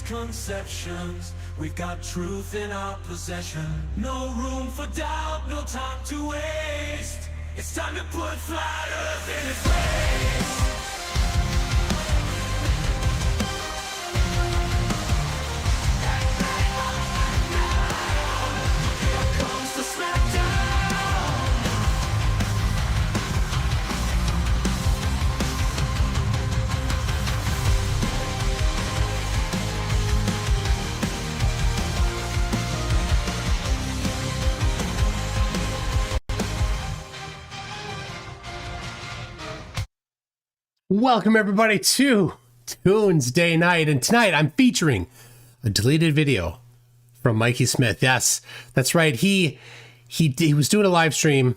misconceptions. We've got truth in our possession. No room for doubt, no time to waste. It's time to put flat earth in its place. Welcome everybody to Toons Day Night, and tonight I'm featuring a deleted video from Mikey Smith. Yes, that's right. He was doing a live stream.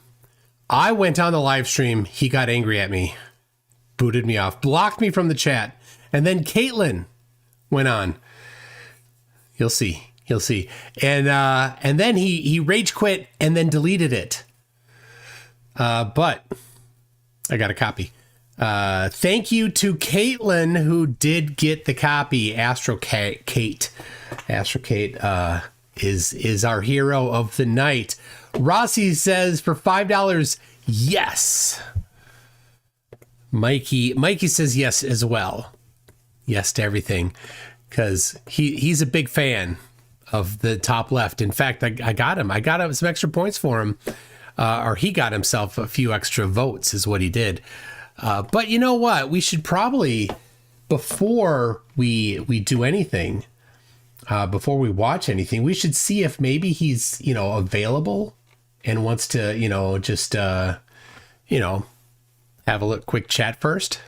I went on the live stream. He got angry at me, booted me off, blocked me from the chat, and then Caitlin went on. You'll see. And then he rage quit and then deleted it. But I got a copy. Thank you to Caitlin, who did get the copy. Astro Kate is our hero of the night. Rossi says for $5, yes. Mikey says yes as well. Yes to everything, because he's a big fan of the top left. In fact, I got him some extra points for him, or he got himself a few extra votes is what he did. But you know what? We should probably, before we do anything, before we watch anything, we should see if maybe he's, available and wants to, just, have a quick chat first.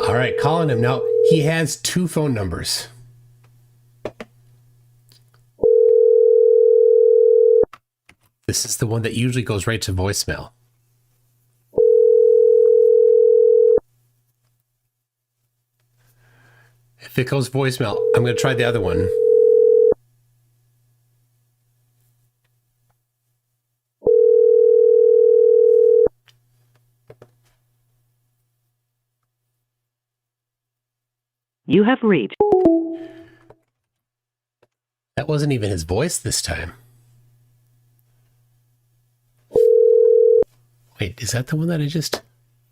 All right, calling him now. He has 2 phone numbers. This is the one that usually goes right to voicemail. If it goes voicemail, I'm going to try the other one. You have reached. That wasn't even his voice this time. Wait, is that the one that I just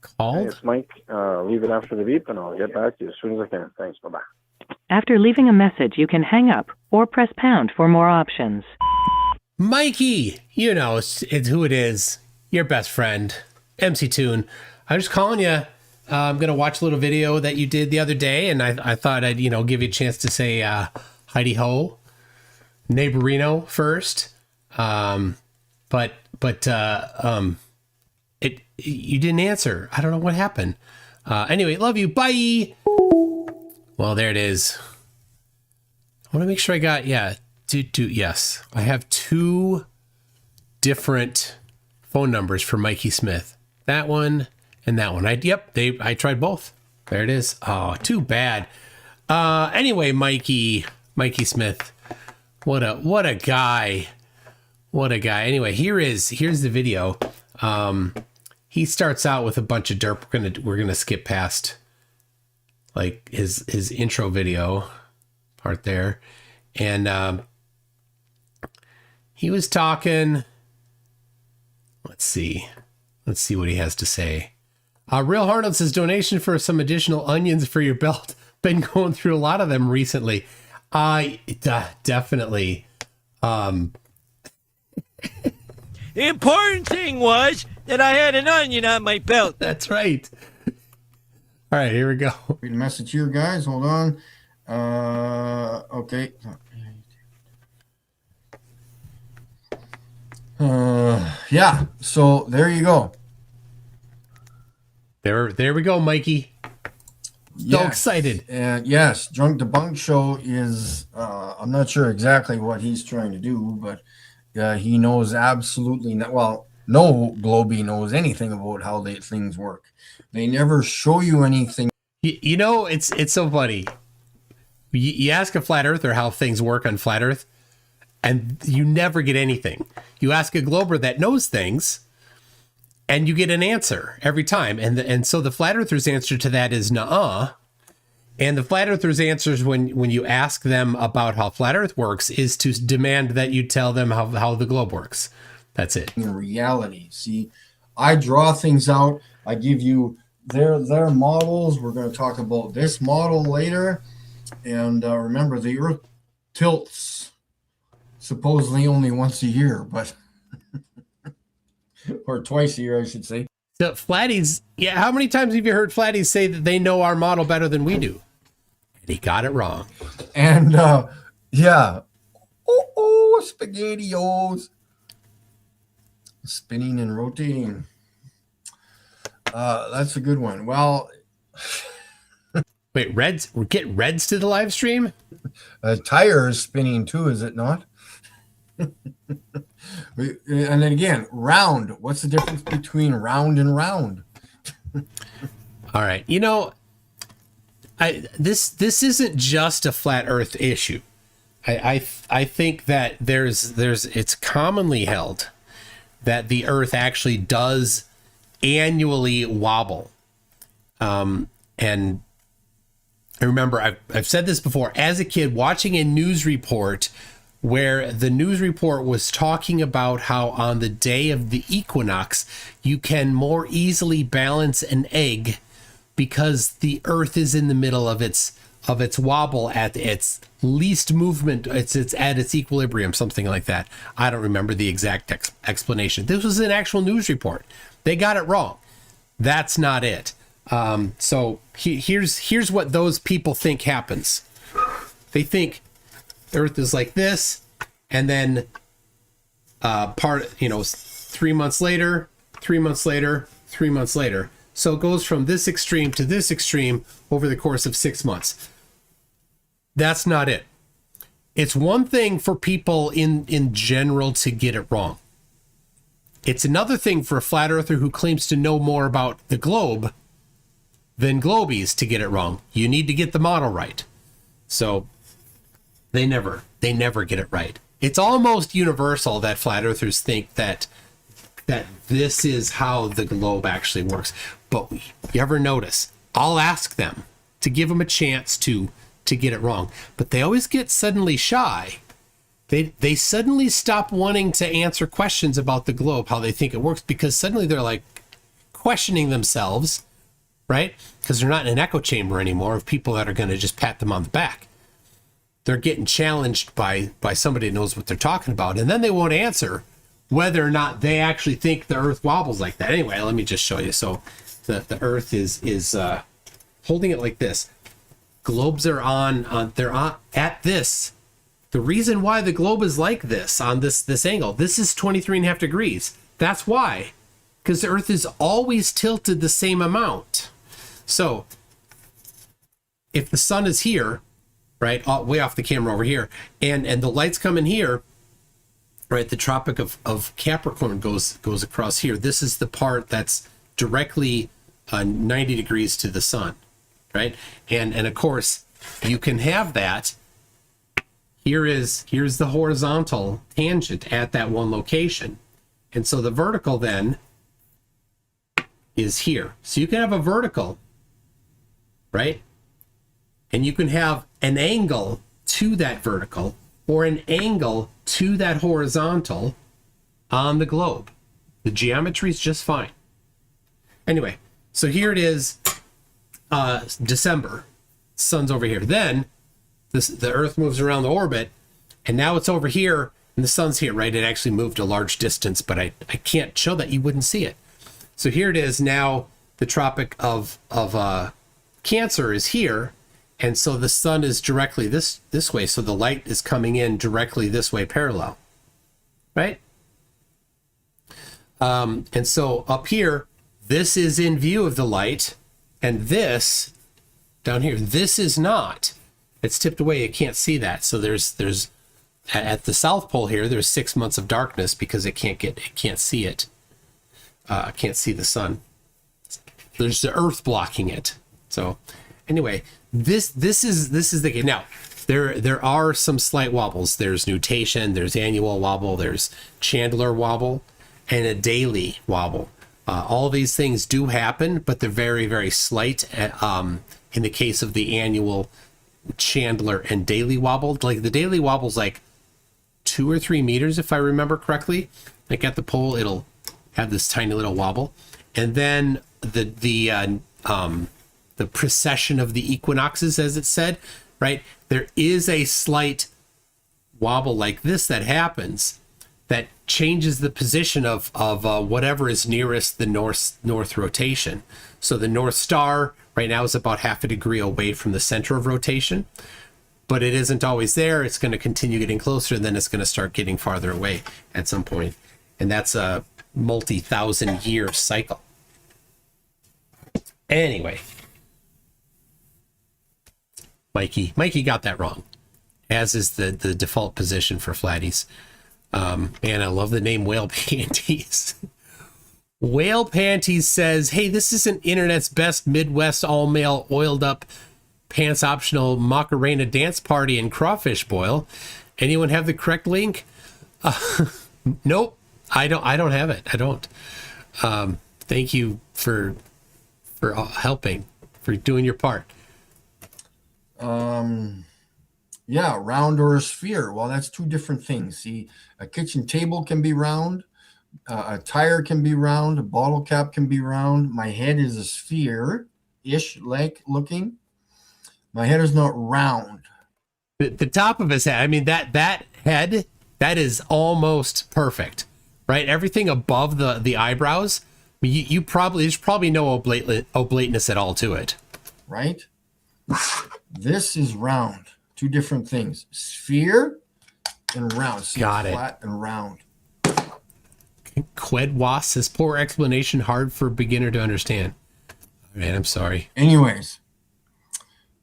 called? Hey, it's Mike. Leave it after the beep and I'll get back to you as soon as I can. Thanks. Bye-bye. After leaving a message, you can hang up or press pound for more options. Mikey, it's who it is. Your best friend, MCToon. I'm just calling you. I'm going to watch a little video that you did the other day, and I thought I'd, give you a chance to say Heidi-ho, neighborino first. But you didn't answer. I don't know what happened. Anyway, love you. Bye. Well, there it is. I want to make sure I got, yes. I have 2 different phone numbers for Mikey Smith. That one and that one. I tried both. There it is. Oh, too bad. Anyway, Mikey Smith. What a guy. What a guy. Anyway, here's the video. He starts out with a bunch of derp. We're gonna skip past like his intro video part there. And he was talking. Let's see what he has to say. Real Harnold says donation for some additional onions for your belt. Been going through a lot of them recently. Definitely. The important thing was that I had an onion on my belt. That's right. All right, here we go. Read a message here, guys. Hold on. Okay. Yeah, so there you go. There we go, Mikey. So excited. And yes, Drunk Debunk Show is, I'm not sure exactly what he's trying to do, but he knows absolutely not. Well, no Globie knows anything about how things work. They never show you anything. You know, it's so funny. You ask a flat earther how things work on flat Earth, and you never get anything. You ask a glober that knows things, and you get an answer every time. And so the flat earther's answer to that is nuh-uh. And the flat earther's answers when you ask them about how flat Earth works is to demand that you tell them how the globe works. That's it. In reality, see, I draw things out. I give you their models. We're going to talk about this model later. And remember, the Earth tilts supposedly only once a year, but or twice a year, I should say. So flatties, yeah, how many times have you heard flatties say that they know our model better than we do? And he got it wrong. And yeah. Oh, SpaghettiOs. Spinning and rotating. That's a good one. Well, wait, Reds, we're getting Reds to the live stream? Tire is spinning too, is it not? And then again, round. What's the difference between round and round? All right. You know, this isn't just a flat Earth issue. I think that it's commonly held that the Earth actually does annually wobble. And I remember I've said this before, as a kid watching a news report where the news report was talking about how on the day of the equinox, you can more easily balance an egg because the Earth is in the middle of its wobble at its least movement. It's at its equilibrium, something like that. I don't remember the exact explanation. This was an actual news report. They got it wrong. That's not it. So here's what those people think happens. They think Earth is like this, and then 3 months later, 3 months later, 3 months later. So it goes from this extreme to this extreme over the course of 6 months. That's not it. It's one thing for people in general to get it wrong. It's another thing for a flat earther who claims to know more about the globe than globies to get it wrong. You need to get the model right. So they never get it right. It's almost universal that flat earthers think that this is how the globe actually works. But you ever notice, I'll ask them to give them a chance to get it wrong, but they always get suddenly shy. They suddenly stop wanting to answer questions about the globe, how they think it works, because suddenly they're like questioning themselves, right? Because they're not in an echo chamber anymore of people that are going to just pat them on the back. They're getting challenged by somebody who knows what they're talking about, and then they won't answer whether or not they actually think the Earth wobbles like that. Anyway, let me just show you. So the Earth is holding it like this. Globes are they're on at this. The reason why the globe is like this on this angle, this is 23.5 degrees. That's why, because the Earth is always tilted the same amount. So if the sun is here, right, way off the camera over here, and the light's coming here, right, the Tropic of Capricorn goes across here. This is the part that's directly 90 degrees to the sun, right? And of course, you can have that. Here's the horizontal tangent at that one location. And so the vertical then is here. So you can have a vertical, right? And you can have an angle to that vertical or an angle to that horizontal on the globe. The geometry is just fine. Anyway, so here it is, December. Sun's over here. Then the Earth moves around the orbit, and now it's over here, and the sun's here, right? It actually moved a large distance, but I can't show that. You wouldn't see it. So here it is now. The Tropic of Cancer is here, and so the sun is directly this way. So the light is coming in directly this way, parallel, right? And so up here, this is in view of the light, and this down here, this is not. It's tipped away. You can't see that. So there's at the South Pole here, there's 6 months of darkness because it can't see it. Can't see the sun. There's the Earth blocking it. So anyway, this is the case. Now there are some slight wobbles. There's nutation, there's annual wobble, there's Chandler wobble, and a daily wobble. All these things do happen, but they're very, very slight. In the case of the annual, Chandler, and daily wobble, like the daily wobble's like 2 or 3 meters, if I remember correctly. Like at the pole, it'll have this tiny little wobble, and then the precession of the equinoxes, as it said, right? There is a slight wobble like this that happens that changes the position of whatever is nearest the north rotation. So the North Star right now is about half a degree away from the center of rotation, but it isn't always there. It's going to continue getting closer, and then it's going to start getting farther away at some point. And that's a multi-thousand year cycle. Anyway, Mikey got that wrong, as is the default position for flatties. And I love the name Whale Panties. Whale Panties says, hey, this isn't internet's best Midwest all-male oiled up pants optional Macarena dance party and crawfish boil. Anyone have the correct link? Nope, I don't have it. I don't. Thank you for helping, for doing your part. Yeah, round or a sphere. Well, that's two different things. See, a kitchen table can be round, a tire can be round, a bottle cap can be round. My head is a sphere-ish like looking. My head is not round. The top of his head, I mean, that head, that is almost perfect, right? Everything above the eyebrows, you probably, there's probably no oblateness at all to it. Right? This is round. Two different things. Sphere and round. See, got it. Flat and round. Quedwas says, poor explanation, hard for beginner to understand. Man, I'm sorry. Anyways,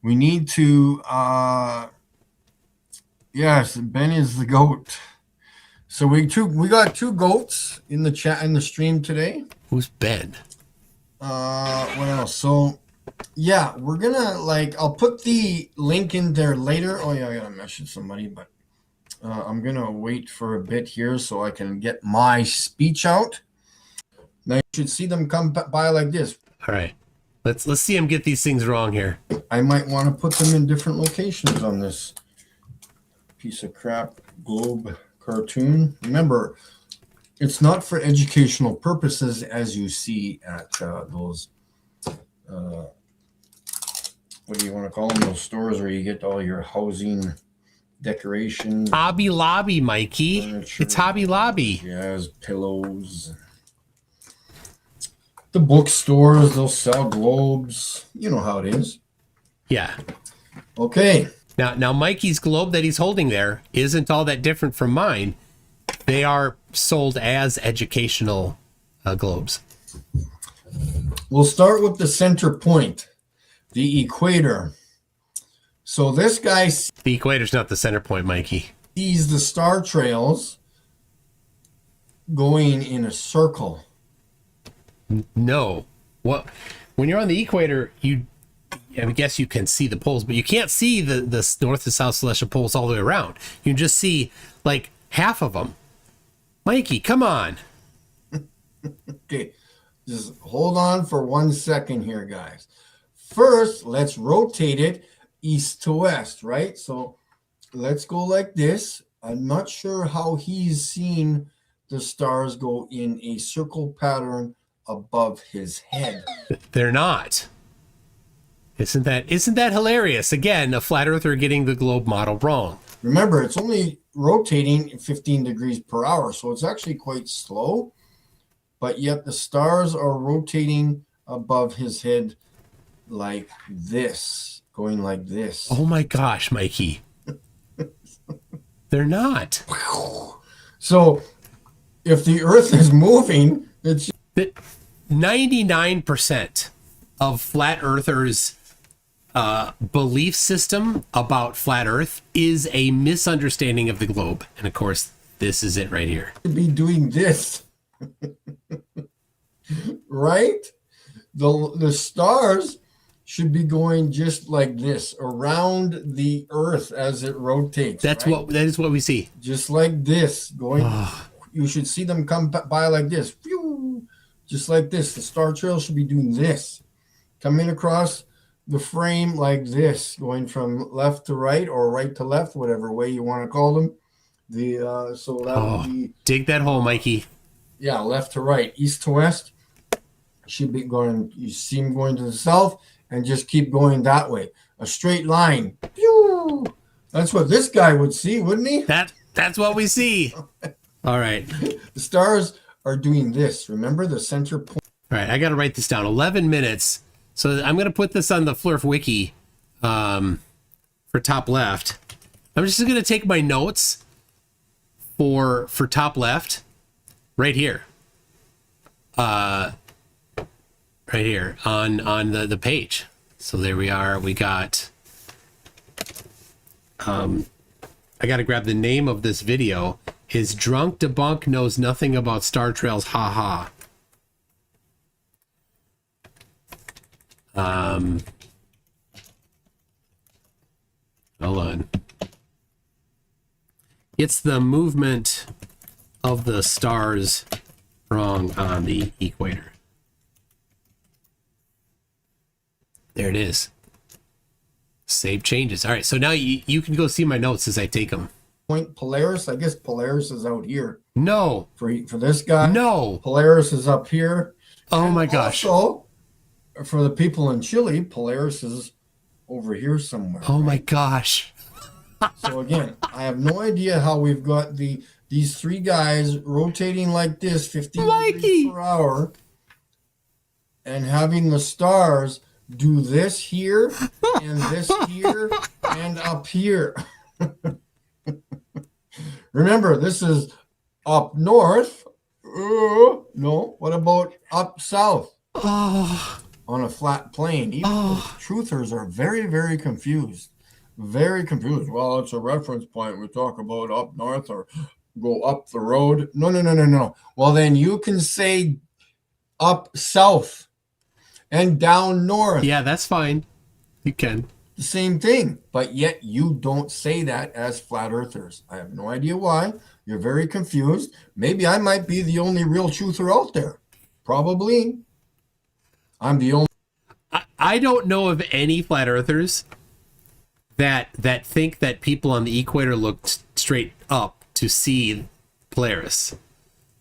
we need to, yes, Ben is the goat. So we got two goats in the chat, in the stream today. Who's Ben? What else? So, yeah, we're gonna, like, I'll put the link in there later. Oh yeah, I gotta message somebody, but I'm gonna wait for a bit here so I can get my speech out. Now you should see them come by like this. All right, let's see him get these things wrong here. I might want to put them in different locations on this piece of crap globe cartoon. Remember, it's not for educational purposes, as you see at those what do you want to call them, those stores where you get all your housing decorations. Hobby Lobby, Mikey. Furniture. It's Hobby Lobby. Yes, pillows. The bookstores, they'll sell globes. You know how it is. Yeah. Okay. Now Mikey's globe that he's holding there isn't all that different from mine. They are sold as educational globes. We'll start with the center point, the equator. So this guy The equator's not the center point, Mikey. sees the star trails going in a circle. No. What? When you're on the equator, I guess you can see the poles, but you can't see the north to south celestial poles all the way around. You can just see like half of them. Mikey, come on. Okay, just hold on for 1 second here, guys. First, let's rotate it east to west, right? So let's go like this. I'm not sure how he's seen the stars go in a circle pattern above his head. They're not. Isn't that hilarious? Again, a flat earther getting the globe model wrong. Remember, it's only rotating 15 degrees per hour, so it's actually quite slow, but yet the stars are rotating above his head like this, going like this. Oh my gosh, Mikey. They're not. So if the earth is moving, it's 99% of flat earthers' belief system about flat Earth is a misunderstanding of the globe. And of course, this is it right here. Be doing this, right? The stars should be going just like this around the Earth as it rotates. That is what we see. Just like this going. You should see them come by like this. Phew, just like this. The star trail should be doing this, coming across the frame like this, going from left to right or right to left, whatever way you want to call them. So that would be, dig that hole, Mikey. yeah, left to right, east to west. Should be going. You see them going to the south, and just keep going that way. A straight line. Pew! That's what this guy would see, wouldn't he? That's what we see. All right. The stars are doing this. Remember the center point. All right, I got to write this down. 11 minutes. So I'm going to put this on the Flurf Wiki for top left. I'm just going to take my notes for top left right here. Right here on the page. So there we are. We got I got to grab the name of this video. His drunk debunk knows nothing about star trails. Ha ha. Hold on. It's the movement of the stars wrong on the equator. There it is. Save changes. All right, so now you can go see my notes as I take them. Point Polaris. I guess Polaris is out here. No. For this guy. No. Polaris is up here. Oh And my gosh. Also, for the people in Chile, Polaris is over here somewhere. Oh my gosh. So again, I have no idea how we've got these three guys rotating like this, 15 degrees per hour, and having the stars do this here and this here and up here. Remember, this is up north. No, what about up south? On a flat plane. Even the truthers are very, very confused. Very confused. Well, it's a reference point. We talk about up north or go up the road. No. Well, then you can say up south and down north. Yeah, that's fine. You can. The same thing, but yet you don't say that as flat earthers. I have no idea why. You're very confused. Maybe I might be the only real truther out there. Probably. I'm the only. I don't know of any flat earthers that think that people on the equator look straight up to see Polaris.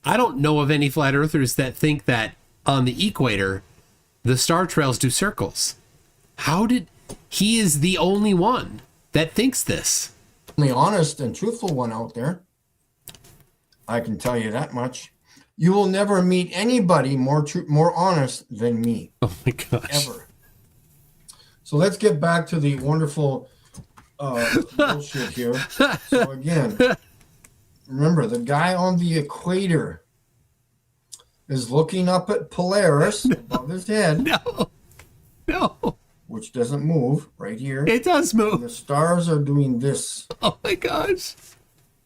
I don't know of any flat earthers that think that on the equator the star trails do circles. He is the only one that thinks this. Only honest and truthful one out there. I can tell you that much. You will never meet anybody more honest than me. Oh my gosh. Ever. So let's get back to the wonderful bullshit here. So again, remember the guy on the equator is looking up at Polaris above his head. No. Which doesn't move right here. It does move. And the stars are doing this. Oh my gosh.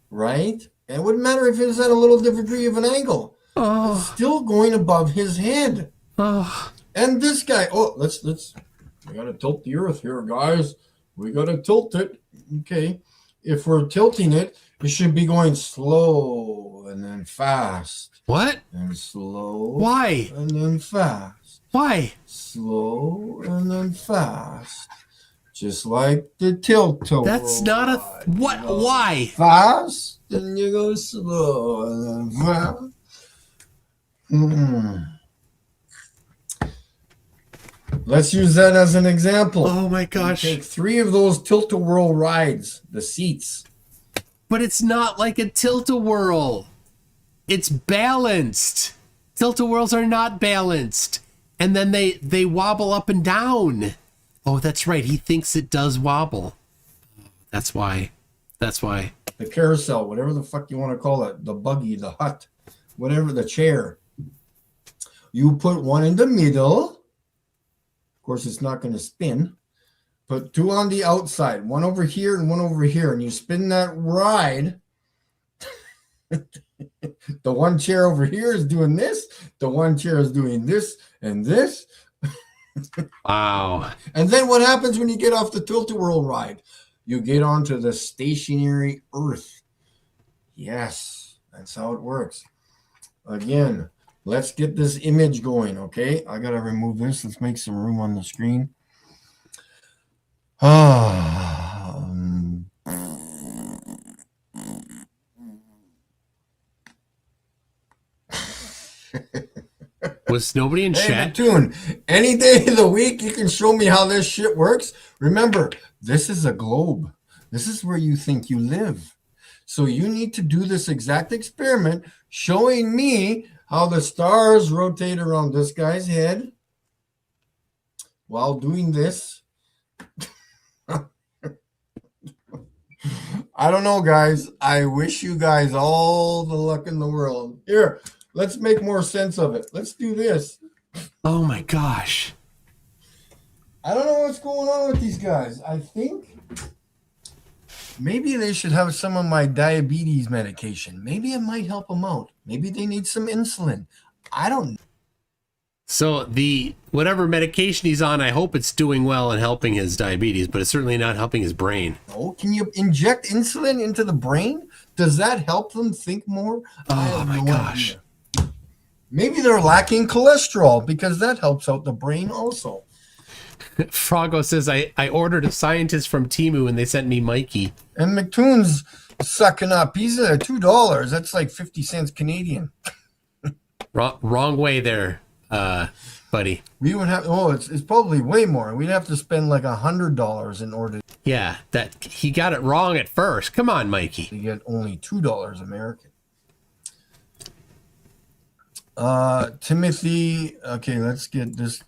Right? And it wouldn't matter if it's at a little different degree of an angle. It's still going above his head. And this guy, we gotta tilt the earth here, guys. We gotta tilt it. Okay. If we're tilting it, it should be going slow and then fast. What? And slow. Why? And then fast. Why? Slow and then fast. Just like the tilt-a-whirl. That's not a... What? Why? Fast, then you go slow and then fast. Let's use that as an example. Oh my gosh. You take 3 of those tilt-a-whirl rides, the seats. But it's not like a tilt-a-whirl. It's balanced. Tilt-a-whirls are not balanced. And then they wobble up and down. Oh, that's right. He thinks it does wobble. That's why. The carousel, whatever the fuck you want to call it. The buggy, the hut, whatever, the chair. You put one in the middle. Of course, it's not going to spin. Put two on the outside, one over here and one over here, and you spin that ride. The one chair over here is doing this. The one chair is doing this and this. Wow. And then what happens when you get off the tilt-a-whirl ride? You get onto the stationary earth. Yes, that's how it works. Again, let's get this image going, okay? I got to remove this. Let's make some room on the screen. Was nobody in chat? MCToon, any day of the week, you can show me how this shit works. Remember, this is a globe. This is where you think you live. So you need to do this exact experiment showing me how the stars rotate around this guy's head while doing this. I don't know, guys. I wish you guys all the luck in the world. Here, let's make more sense of it. Let's do this. Oh my gosh. I don't know what's going on with these guys. I think maybe they should have some of my diabetes medication. Maybe it might help them out. Maybe they need some insulin. I don't know. So the whatever medication he's on, I hope it's doing well and helping his diabetes, but it's certainly not helping his brain. Oh, can you inject insulin into the brain? Does that help them think more? Oh my gosh. Idea. Maybe they're lacking cholesterol because that helps out the brain also. Froggo says, I ordered a scientist from Temu and they sent me Mikey. And MCToon's sucking up. He's at $2. That's like 50 cents Canadian. Wrong way there, buddy. We would have, it's probably way more. We'd have to spend like $100 in order Yeah, that he got it wrong at first. Come on, Mikey. to get only $2 American. Timothy, okay, let's get this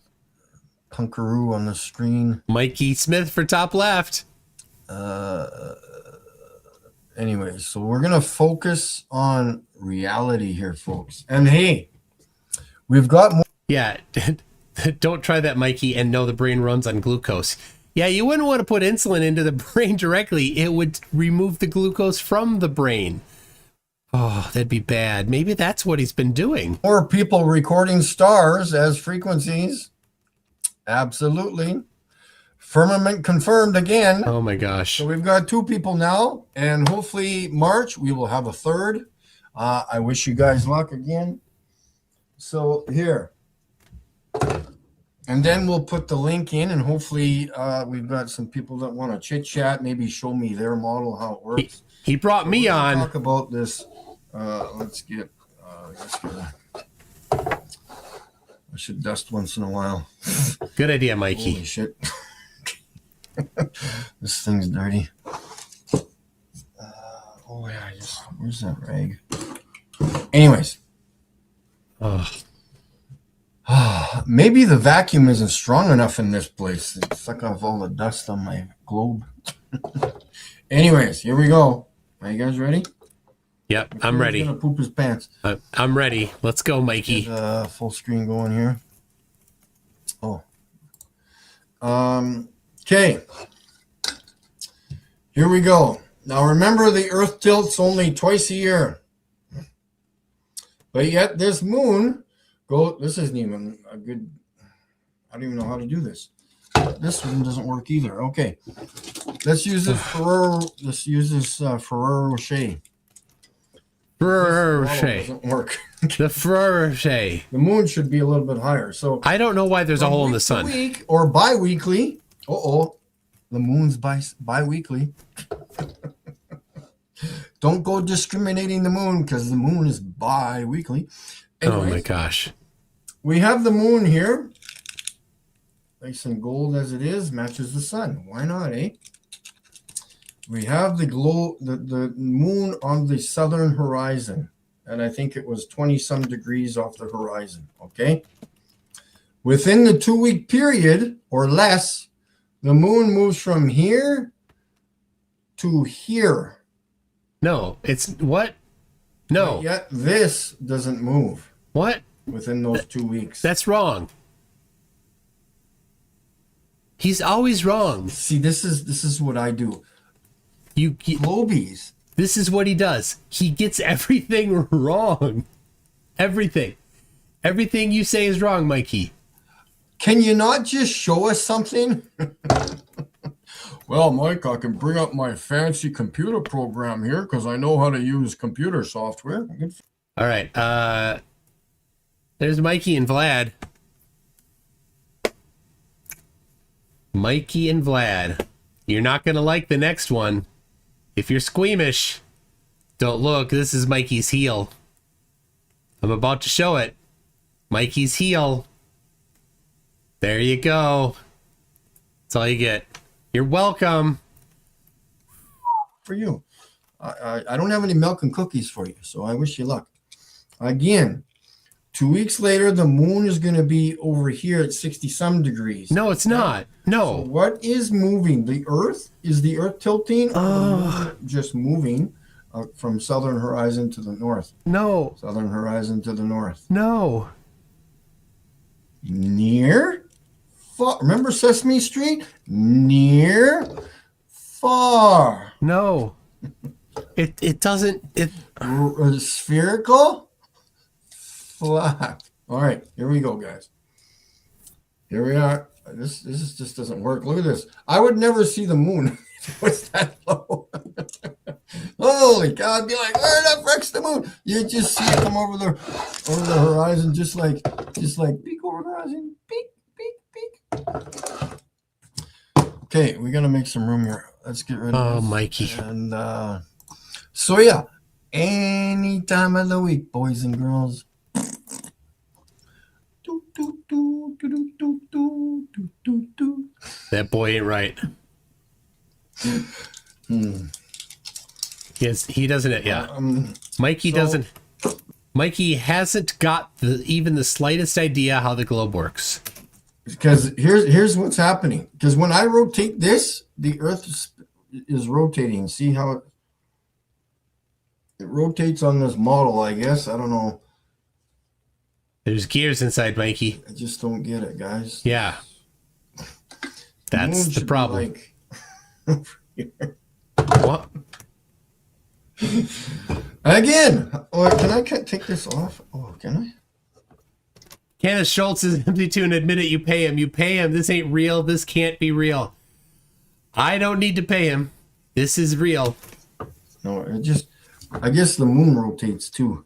punkaroo on the screen. Mikey Smith for top left. Anyways, so we're going to focus on reality here, folks. And hey, we've got more. Yeah, don't try that, Mikey, and know the brain runs on glucose. Yeah, you wouldn't want to put insulin into the brain directly. It would remove the glucose from the brain. Oh, that'd be bad. Maybe that's what he's been doing. More people recording stars as frequencies. Absolutely. Firmament confirmed again. Oh my gosh. So we've got 2 people now, and hopefully March we will have a 3rd. I wish you guys luck again. So here. And then we'll put the link in, and hopefully we've got some people that want to chit chat, maybe show me their model, how it works. He brought me on. Talk about this. Let's get I should dust once in a while. Good idea, Mikey. Holy shit. This thing's dirty. Oh yeah, where's that rag? Anyways. Maybe the vacuum isn't strong enough in this place. It suck off all the dust on my globe. Anyways, here we go. Are you guys ready? Yep, I'm ready. He's gonna poop his pants. I'm ready. Let's go, Mikey. Get, full screen going here. Oh. Okay. Here we go. Now remember, the Earth tilts only twice a year. But yet this moon this isn't even a good, I don't even know how to do this. This one doesn't work either. Okay. Let's use this Ferrero Rocher. Ferrero Rocher. Doesn't work. The Ferrero Rocher. The moon should be a little bit higher. So I don't know why there's a hole in the sun. Week or bi-weekly. The moon's bi-weekly. Don't go discriminating the moon because the moon is bi-weekly. Anyways, oh my gosh. We have the moon here. Nice and gold as it is, matches the sun. Why not, eh? We have the moon on the southern horizon. And I think it was 20-some degrees off the horizon, okay? Within the 2-week period, or less, the moon moves from here to here. No, it's what? No. But yet this doesn't move. What? within those 2 weeks. That's wrong. He's always wrong. See, this is what I do. You Globies. This is what he does. He gets everything wrong. Everything. Everything you say is wrong, Mikey. Can you not just show us something? Well, Mike, I can bring up my fancy computer program here because I know how to use computer software. All right. There's Mikey and Vlad. Mikey and Vlad. You're not going to like the next one. If you're squeamish, don't look. This is Mikey's heel. I'm about to show it. Mikey's heel. There you go. That's all you get. You're welcome. For you. I don't have any milk and cookies for you, so I wish you luck. Again, 2 weeks later, the moon is going to be over here at 60-some degrees. No, it's not. No. So what is moving? The Earth? Is the Earth tilting? Or the moon just moving from southern horizon to the north? No. Southern horizon to the north. No. Near? Far. Remember Sesame Street? Near? Far. No. It doesn't. Spherical? Flat. All right, here we go, guys. Here we are. This just doesn't work. Look at this. I would never see the moon if it was that low. Holy cow! I'd be like, where the frick's the moon? You just see it come over the horizon, just like peek over the horizon, peek, peek, peek. Okay, we're gonna make some room here. Let's get rid of this. Mikey. And so yeah, any time of the week, boys and girls. That boy ain't right. Yes, he doesn't. Yeah, Mikey doesn't. Mikey hasn't got even the slightest idea how the globe works. Because here's what's happening. Because when I rotate this, the Earth is rotating. See how it rotates on this model? I guess I don't know. There's gears inside, Mikey. I just don't get it, guys. Yeah, that's the problem. What? Again, can I take this off? Oh, can I? Kenneth Schultz is MCToon. Admit it. You pay him. You pay him. This ain't real. This can't be real. I don't need to pay him. This is real. No, I guess the moon rotates too.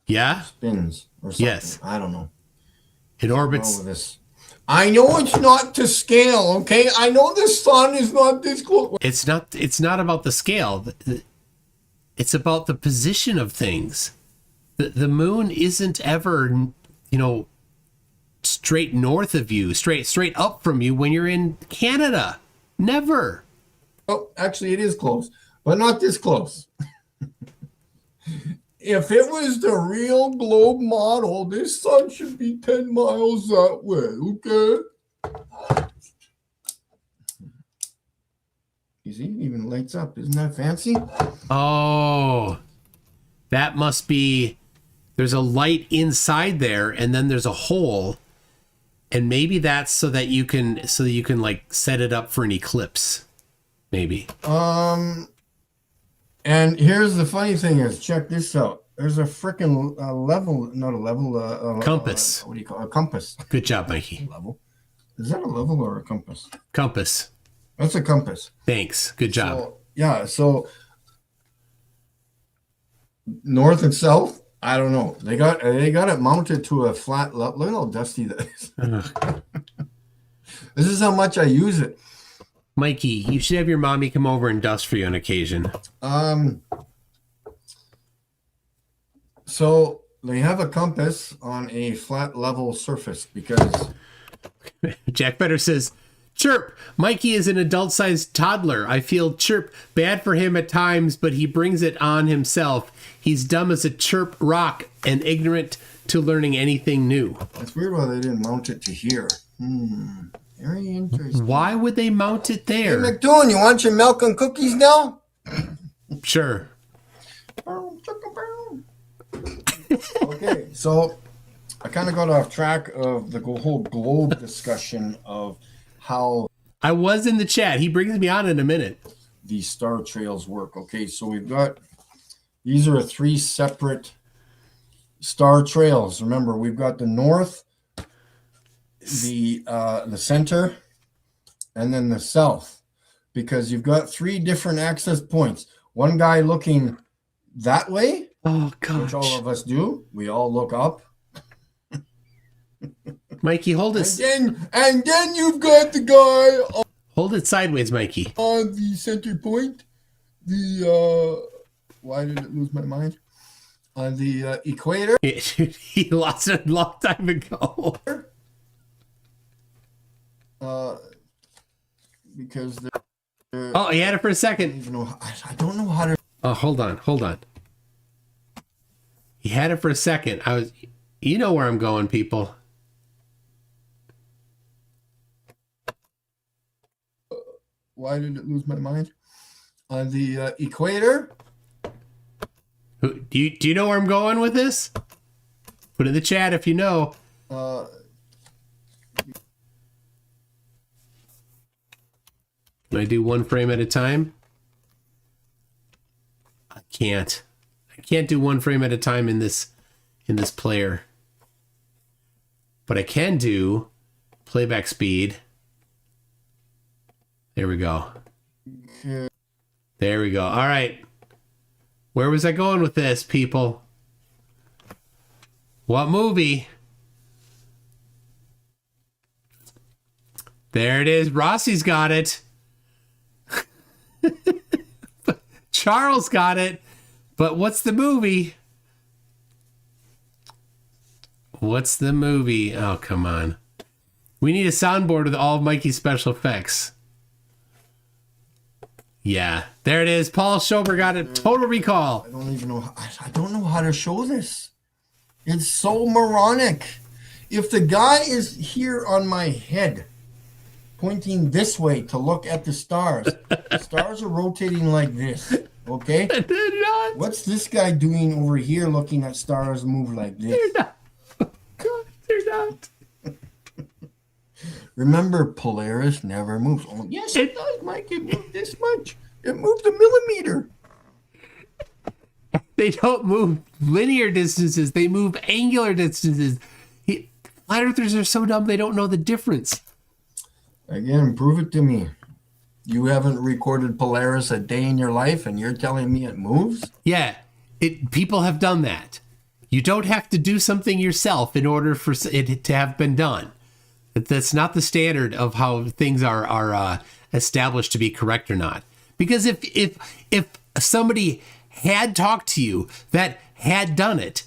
Yeah? Spins or something. Yes. I don't know. It orbits. With this. I know it's not to scale, okay? I know the sun is not this close. It's not about the scale. It's about the position of things. The moon isn't ever, straight north of you, straight up from you when you're in Canada. Never. Oh, actually, it is close, but not this close. If it was the real globe model, this sun should be 10 miles that way, okay? You see, it even lights up. Isn't that fancy? Oh, that must be, there's a light inside there and then there's a hole. And maybe that's so that you can like set it up for an eclipse. Maybe. And here's the funny thing is, check this out. There's a freaking Compass. What do you call it? A compass. Good job, Mikey. Level. Is that a level or a compass? Compass. That's a compass. Thanks. Good job. So, yeah. So north and south, I don't know. They got it mounted to a flat level. Look how dusty that is. This is how much I use it. Mikey, you should have your mommy come over and dust for you on occasion. So they have a compass on a flat level surface because Jack Better says, Chirp, Mikey is an adult-sized toddler. I feel chirp bad for him at times, but he brings it on himself. He's dumb as a chirp rock and ignorant to learning anything new. It's weird why they didn't mount it to here. Very interesting. Why would they mount it there? Hey, McToon, you want your milk and cookies now? Sure. Okay, so I kind of got off track of the whole globe discussion of how I was in the chat. He brings me on in a minute. these star trails work. Okay, so we've got, these are 3 separate star trails. Remember, we've got the north, the center, and then the south, because you've got 3 different access points. One guy looking that way, Oh, which all gosh. of us do. We all look up. Mikey, hold it, And then you've got the guy hold it sideways, Mikey. on the center point. The why did it lose my mind? On the equator. He lost it a long time ago. Because Oh, he had it for a I second. don't know how to. Oh, hold on. He had it for a second. You know where I'm going, people. Why did it lose my mind? On the equator. Do you know where I'm going with this? Put in the chat if you know. Can I do 1 frame at a time? I can't do 1 frame at a time in this player. But I can do playback speed. There we go. There we go. All right. Where was I going with this, people? What movie? There it is. Rossi's got it. Charles got it. But what's the movie? What's the movie? Oh, come on. We need a soundboard with all of Mikey's special effects. Yeah, there it is. Paul Schober got it. Total Recall. I don't even know. I don't know how to show this. It's so moronic. If the guy is here on my head, pointing this way to look at the stars, the stars are rotating like this. Okay? They're not. What's this guy doing over here looking at stars move like this? They're not. God, they're not. Remember, Polaris never moves. Oh, yes, it does, Mike. It moved this much. It moved a millimeter. They don't move linear distances. They move angular distances. Flat earthers are so dumb they don't know the difference. Again, prove it to me. You haven't recorded Polaris a day in your life, and you're telling me it moves? Yeah, people have done that. You don't have to do something yourself in order for it to have been done. That's not the standard of how things are established to be correct or not. Because if somebody had talked to you that had done it,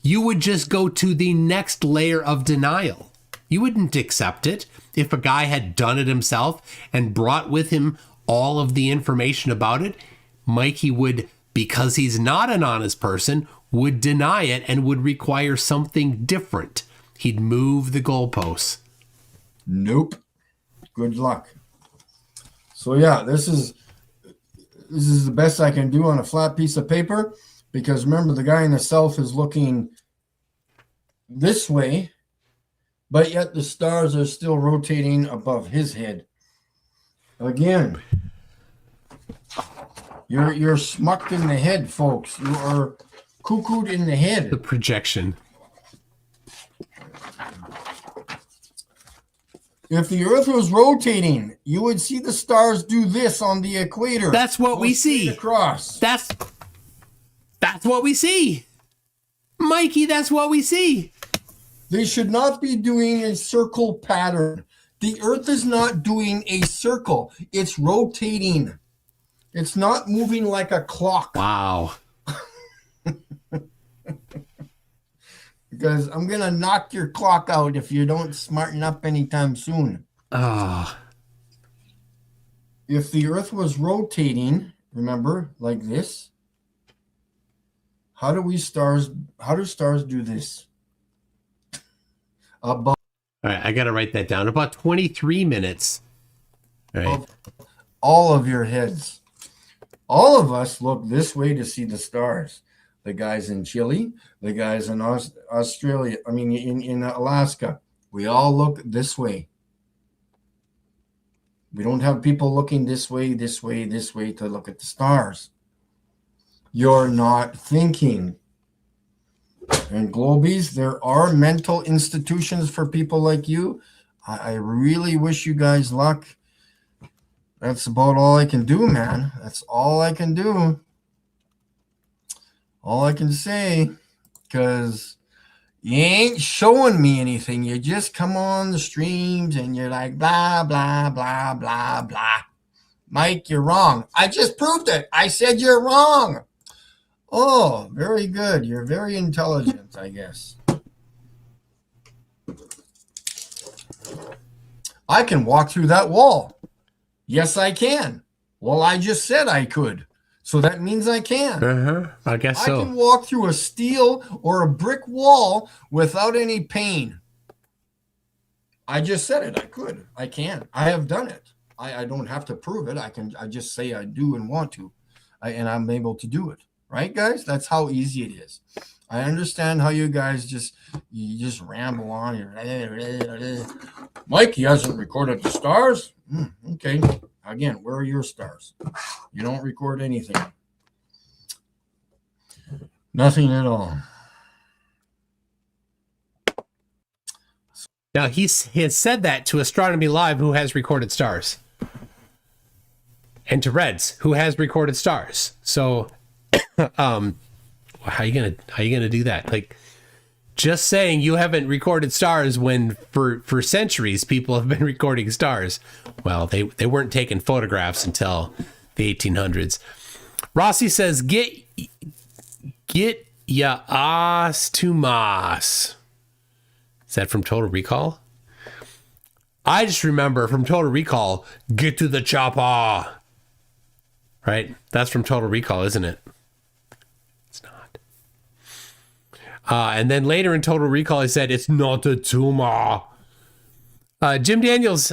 you would just go to the next layer of denial. You wouldn't accept it if a guy had done it himself and brought with him all of the information about it. Mikey would, because he's not an honest person, would deny it and would require something different. He'd move the goalposts. Nope. Good luck. So yeah, this is the best I can do on a flat piece of paper, because remember, the guy in the south is looking this way, but yet the stars are still rotating above his head. Again, you're smucked in the head, folks. You are cuckooed in the head. The projection. If the Earth was rotating, you would see the stars do this on the equator. That's what we see. Across. That's what we see. Mikey, that's what we see. They should not be doing a circle pattern. The Earth is not doing a circle. It's rotating. It's not moving like a clock. Wow. Because I'm going to knock your clock out if you don't smarten up anytime soon. Ah. If the Earth was rotating, remember, like this, how do stars do this? Above All right, I got to write that down. About 23 minutes. All right. all of your heads. All of us look this way to see the stars. the guys in Chile, the guys in Australia, I mean, in Alaska. We all look this way. We don't have people looking this way, this way, this way to look at the stars. You're not thinking. And Globies, there are mental institutions for people like you. I really wish you guys luck. That's about all I can do, man. That's all I can do. All I can say, because you ain't showing me anything. You just come on the streams and you're like, blah, blah, blah, blah, blah. Mike, you're wrong. I just proved it. I said you're wrong. Oh, very good. You're very intelligent, I guess. I can walk through that wall. Yes, I can. Well, I just said I could. So that means I can. I guess so. I can walk through a steel or a brick wall without any pain. I just said it. I could. I can. I have done it. I don't have to prove it. I just say I do and want to. And I'm able to do it. Right, guys? That's how easy it is. I understand how you guys just ramble on. Mike, he hasn't recorded the stars. Okay. Again, where are your stars? You don't record anything. Nothing at all. Now, he has said that to Astronomy Live, who has recorded stars. And to Reds, who has recorded stars. So, how you gonna do that? Like, just saying you haven't recorded stars when for centuries people have been recording stars. Well, they weren't taking photographs until the 1800s. Rossi says, get ya ass to mas. Is that from Total Recall? I just remember from Total Recall, get to the chopper. Right? That's from Total Recall, isn't it? It's not. And then later in Total Recall, I said, it's not a tumor. Jim Daniels,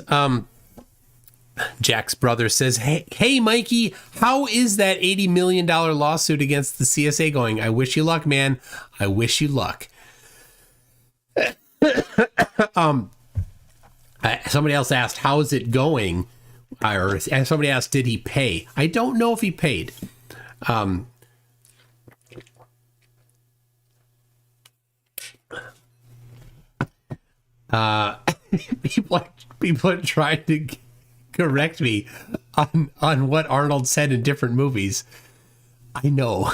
Jack's brother, says, hey, Mikey, how is that $80 million lawsuit against the CSA going? I wish you luck, man. I wish you luck. Somebody else asked, how's it going? Or somebody asked, did he pay? I don't know if he paid. People are trying to correct me on what Arnold said in different movies. I know.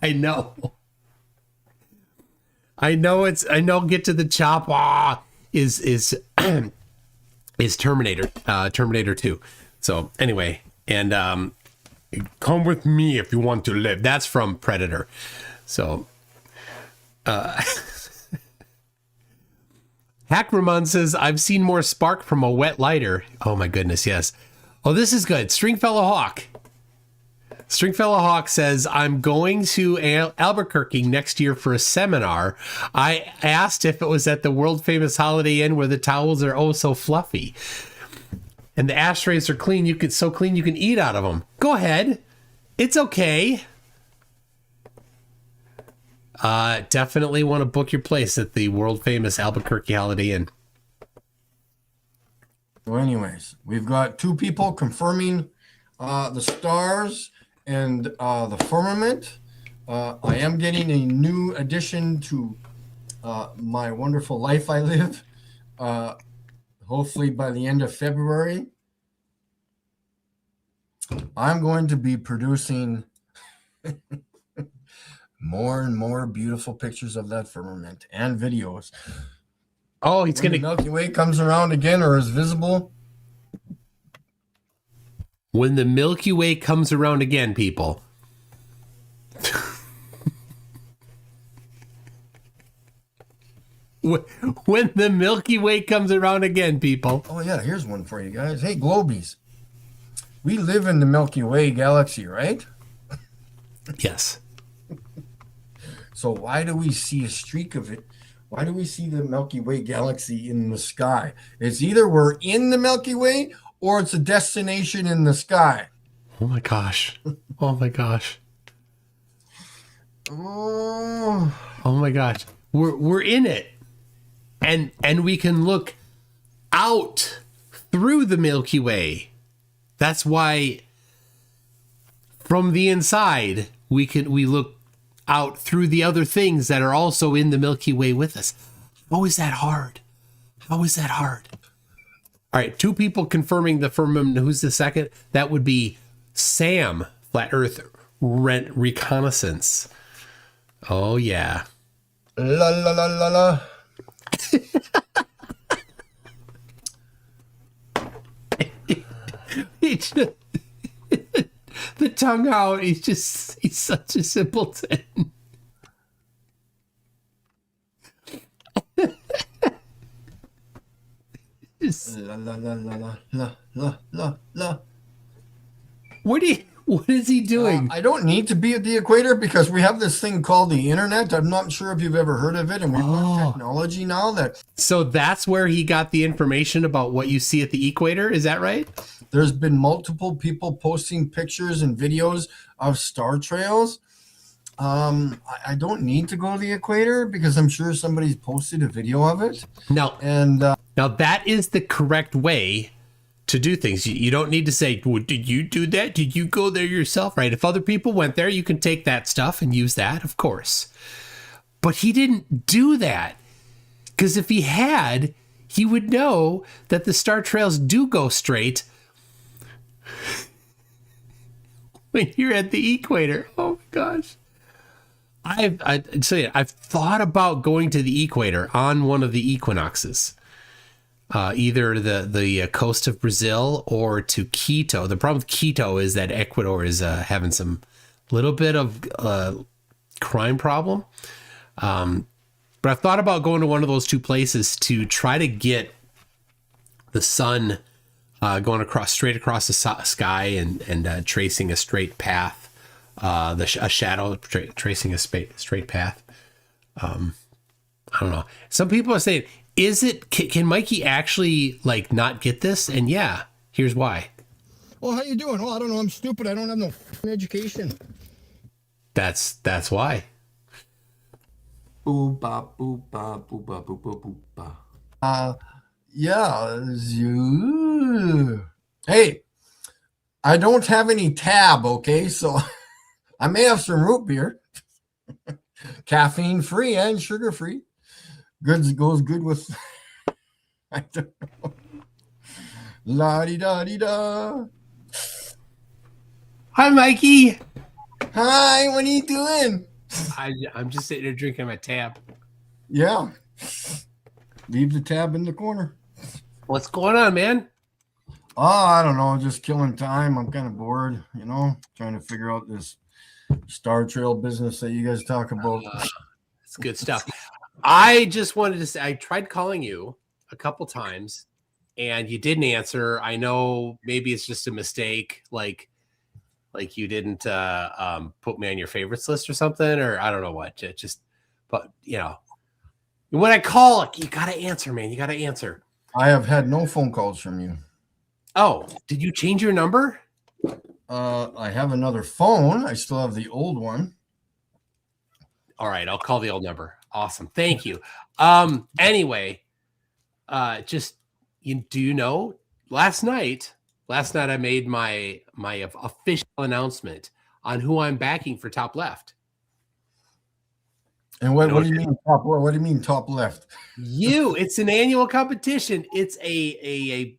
I know get to the chopper is Terminator, Terminator 2. So anyway, and come with me if you want to live. That's from Predator. So Hackramon says, I've seen more spark from a wet lighter. Oh my goodness, yes. Oh, this is good. Stringfellow Hawk. Stringfellow Hawk says, I'm going to Albuquerque next year for a seminar. I asked if it was at the world famous Holiday Inn where the towels are oh so fluffy. And the ashtrays are clean. So clean you can eat out of them. Go ahead. It's okay. Definitely want to book your place at the world famous Albuquerque Holiday Inn. Well, anyways, we've got two people confirming the stars and the firmament. I am getting a new addition to my wonderful life I live. Hopefully by the end of February, I'm going to be producing more and more beautiful pictures of that firmament and videos. Oh, it's going to... the Milky Way comes around again or is visible. When the Milky Way comes around again, people. When the Milky Way comes around again, people. Oh, yeah, here's one for you guys. Hey, Globies. We live in the Milky Way galaxy, right? Yes. So why do we see a streak of it? Why do we see the Milky Way galaxy in the sky? It's either we're in the Milky Way or it's a destination in the sky. Oh my gosh. Oh my gosh. Oh, Oh my gosh. We're in it. And we can look out through the Milky Way. That's why from the inside we look out through the other things that are also in the Milky Way with us. How is that hard? How is that hard? All right, 2 people confirming the firmament. Who's the second? That would be Sam, Flat Earth Reconnaissance. Oh, yeah. la la la la la. The tongue out. He's such a simpleton. La la la la la la la la. What is he doing? I don't need to be at the equator because we have this thing called the internet. I'm not sure if you've ever heard of it, and we've got technology now that So that's where he got the information about what you see at the equator. Is that right? there's been multiple people posting pictures and videos of star trails. I don't need to go to the equator because I'm sure somebody's posted a video of it. Now, And now that is the correct way to do things. You don't need to say, well, did you do that? Did you go there yourself? Right? If other people went there, you can take that stuff and use that, of course. But he didn't do that. Because if he had, he would know that the star trails do go straight when you're at the equator. Oh my gosh. I'd say I've thought about going to the equator on one of the equinoxes, either the coast of Brazil or to Quito. The problem with Quito is that Ecuador is having some little bit of crime problem. But I've thought about going to one of those 2 places to try to get the sun going straight across the sky and tracing a straight path. A shadow tracing a straight path. I don't know. Some people are saying, can Mikey actually like not get this? And yeah, here's why. Well, how you doing? Oh, I don't know. I'm stupid. I don't have no education. That's why. Boo ba boo ba boo ba boo ba boo ba. yeah, hey, I don't have any tab, okay? So I may have some root beer, caffeine free and sugar free. Goes good with. I don't know. La di da di da. Hi, Mikey. Hi, what are you doing? I'm just sitting here drinking my tab. Yeah, leave the tab in the corner. What's going on, man? Oh, I don't know, just killing time. I'm kind of bored, trying to figure out this Star Trail business that you guys talk about. It's good stuff. I just wanted to say, I tried calling you a couple times and you didn't answer. I know maybe it's just a mistake. Like you didn't put me on your favorites list or something, or I don't know what. But when I call, you got to answer, man. You got to answer. I have had no phone calls from you. Oh, did you change your number? I have another phone. I still have the old one. All right, I'll call the old number. Awesome. Thank you. Anyway, do you know, last night I made my official announcement on who I'm backing for Top Left. And what do you mean top? What do you mean top left? It's an annual competition. It's a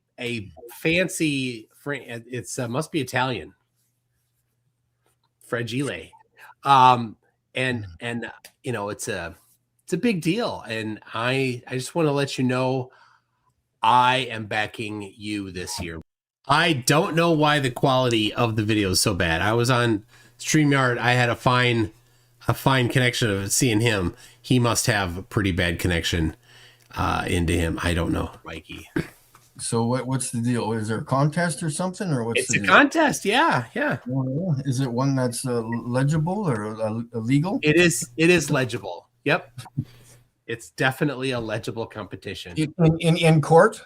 fancy. It's must be Italian. Fragile, and it's a big deal, and I just want to let you know I am backing you this year. I don't know why the quality of the video is so bad. I was on StreamYard. I had a fine connection of seeing him. He must have a pretty bad connection into him. I don't know, Mikey. So what's the deal? Is there a contest or something, or what's It's the a deal? contest? Yeah. Is it one that's legible or illegal? It is legible. Yep. It's definitely a legible competition. In court?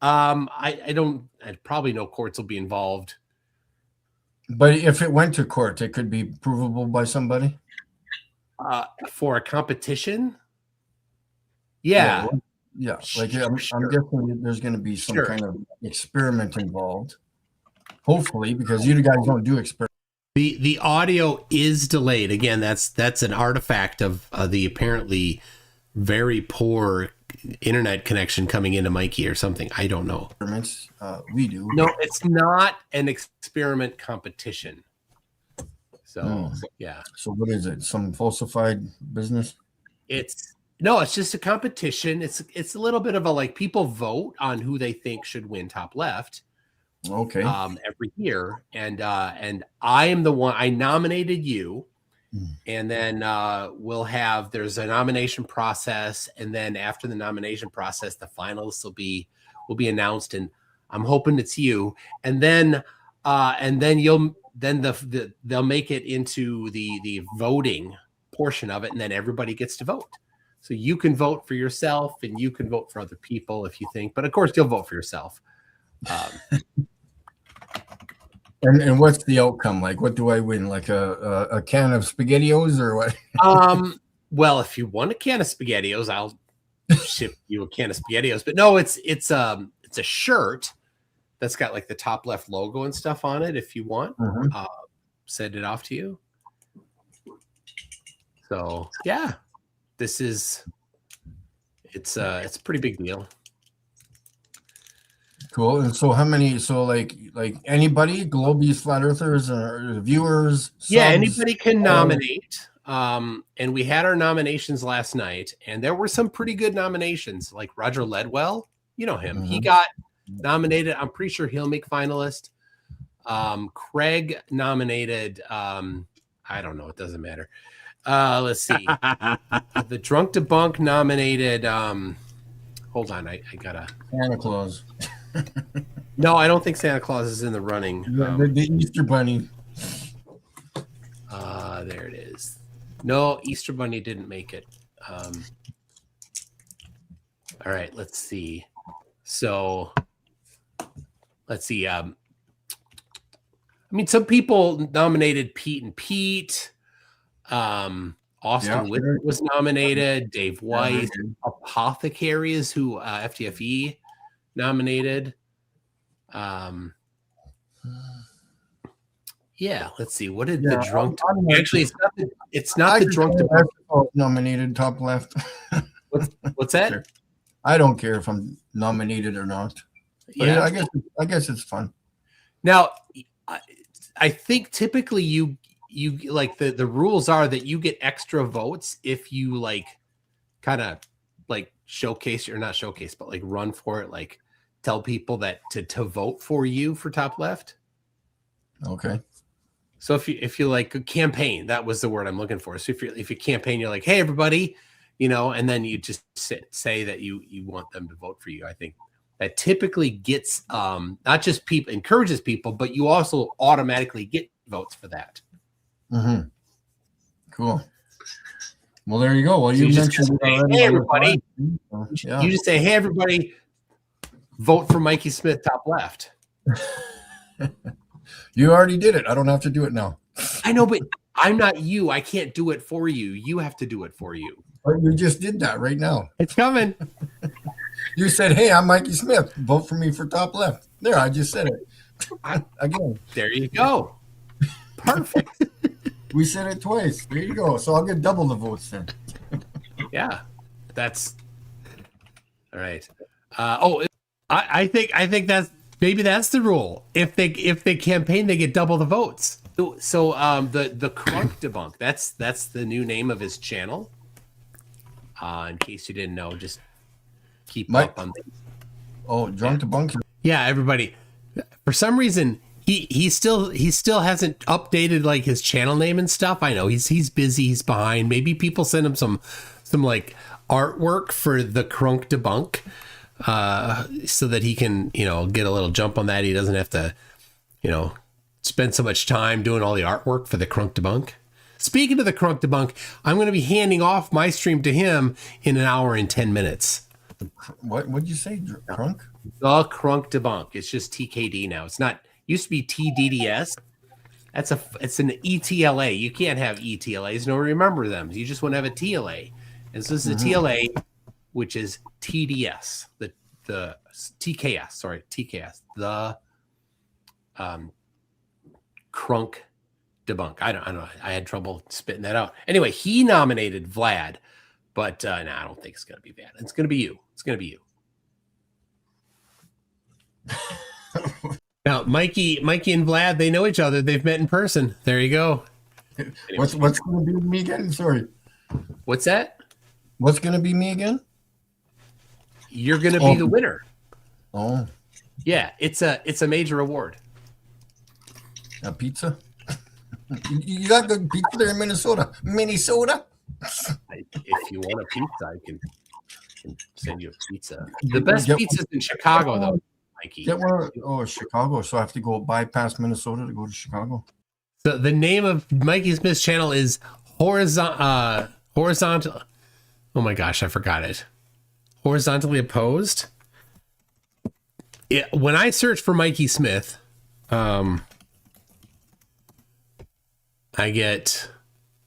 I probably no courts will be involved. But if it went to court, it could be provable by somebody. For a competition. Yeah. Yeah. Like I'm Sure. guessing there's going to be some Sure. kind of experiment involved. Hopefully, because you guys don't do experiments. The audio is delayed. Again, that's an artifact of the apparently very poor internet connection coming into Mikey or something. I don't know. We do. No, it's not an experiment competition. So yeah. So what is it? Some falsified business? It's just a competition. It's a little bit of a like people vote on who they think should win top left. Okay. Every year, and I am the one. I nominated you, and then there's a nomination process, and then after the nomination process, the finalists will be announced, and I'm hoping it's you, and then they'll make it into the voting portion of it, and then everybody gets to vote. So you can vote for yourself, and you can vote for other people if you think, but of course you'll vote for yourself. And what's the outcome? Like, what do I win? Like a can of SpaghettiOs or what? Well, if you want a can of SpaghettiOs, I'll ship you a can of SpaghettiOs. But no, it's a shirt that's got like the top left logo and stuff on it. If you want, send it off to you. So yeah, it's a pretty big deal. Cool. And so how many? So like anybody, Globies, flat earthers, or viewers? Yeah, subs? anybody can nominate. And we had our nominations last night, and there were some pretty good nominations. Like Roger Ledwell, you know him. He got nominated. I'm pretty sure he'll make finalist. Craig nominated. I don't know. It doesn't matter. Let's see. The Drunk Debunk nominated. Hold on. I gotta. Santa Claus. No, I don't think Santa Claus is in the running. The Easter Bunny. There it is. No, Easter Bunny didn't make it. All right, let's see. So, let's see. I mean, some people nominated Pete and Pete. Austin Whitford was nominated. Dave Weiss. Apothecary is who FTFE nominated. Yeah, let's see. What did the drunk? Actually, it's not the drunk. Nominated top left. What's that? I don't care if I'm nominated or not. But yeah, I guess it's fun. Now, I think typically you like the rules are that you get extra votes if you like kind of like showcase or not showcase, but like run for it, like tell people that to vote for you for top left. Okay. So if you like campaign, that was the word I'm looking for. So if you campaign, you're like, hey everybody, and then you just say that you want them to vote for you. I think that typically gets not just people encourages people, but you also automatically get votes for that. Cool. Well, there you go. Well, so you mentioned say, hey everybody. You just say, hey everybody, vote for Mikey Smith top left. You already did it. I don't have to do it now. I know, but I'm not you. I can't do it for you. You have to do it for you. But you just did that right now. It's coming. You said, hey, I'm Mikey Smith. Vote for me for top left. There, I just said it. Again. There you go. Perfect. We said it twice. There you go. So I'll get double the votes then. Yeah. That's all right. I think that's maybe that's the rule. If they campaign, they get double the votes. So the Crunk Debunk, that's the new name of his channel. In case you didn't know, just keep up on things. Oh, Drunk Debunk. Yeah, everybody. For some reason, he still hasn't updated like his channel name and stuff. I know he's busy, he's behind. Maybe people send him some like artwork for the Crunk Debunk. So that he can, get a little jump on that. He doesn't have to, spend so much time doing all the artwork for the Crunk Debunk. Speaking of the Crunk Debunk, I'm going to be handing off my stream to him in an hour and 10 minutes. What'd you say? Crunk? The Crunk Debunk. It's just TKD now. It's not, used to be TDDS. it's an ETLA. You can't have ETLAs. No, remember them. You just want to have a TLA. And so this is a TLA, which is TDS, the TKS. Sorry, TKS. The Crunk debunk. I don't know. I had trouble spitting that out. Anyway, he nominated Vlad, but I don't think it's gonna be bad. It's gonna be you. It's gonna be you. Now, Mikey and Vlad, they know each other. They've met in person. There you go. Anyway. What's going to be me again? Sorry. What's that? What's going to be me again? You're going to be the winner. Oh. Yeah, it's a major award. A pizza? You got good pizza there in Minnesota. Minnesota? If you want a pizza, I can send you a pizza. The best pizza's in Chicago, though. Mikey. Chicago. So I have to go bypass Minnesota to go to Chicago. So the name of Mikey Smith's channel is horizontal. Oh my gosh, I forgot it. Horizontally Opposed. When I search for Mikey Smith, I get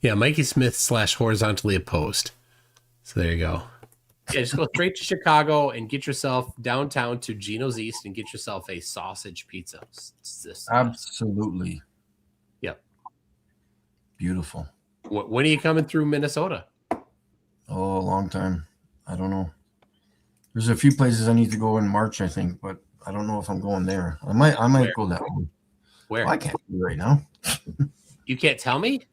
Mikey Smith / Horizontally Opposed. So there you go. Yeah, just go straight to Chicago and get yourself downtown to Gino's East and get yourself a sausage pizza. Absolutely. Yep. Beautiful. When are you coming through Minnesota? Oh, a long time. I don't know. There's a few places I need to go in March, I think, but I don't know if I'm going there. I might go that way. Where? Well, I can't do right now. You can't tell me?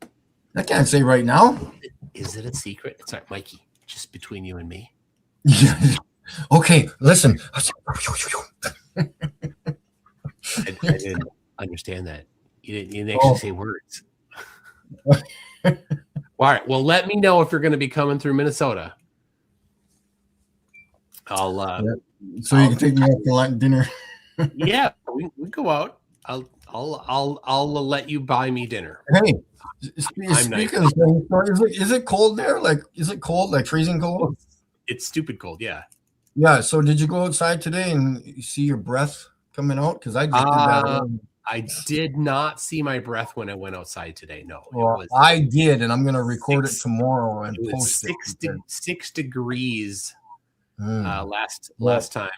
I can't say right now. Is it a secret? It's like, Mikey, just between you and me. Okay, listen. I didn't understand that. You didn't actually say words. All right. Well, let me know if you're going to be coming through Minnesota. So you can take me out for dinner. Yeah, we go out. I'll let you buy me dinner. Hey, speaking of things, is it cold there? Like, is it cold? Like freezing cold? It's stupid cold. Yeah. Yeah. So did you go outside today and you see your breath coming out? Because I just did that. I did not see my breath when I went outside today. No. Well, I did, and I'm going to record it tomorrow and post it. 6 degrees last time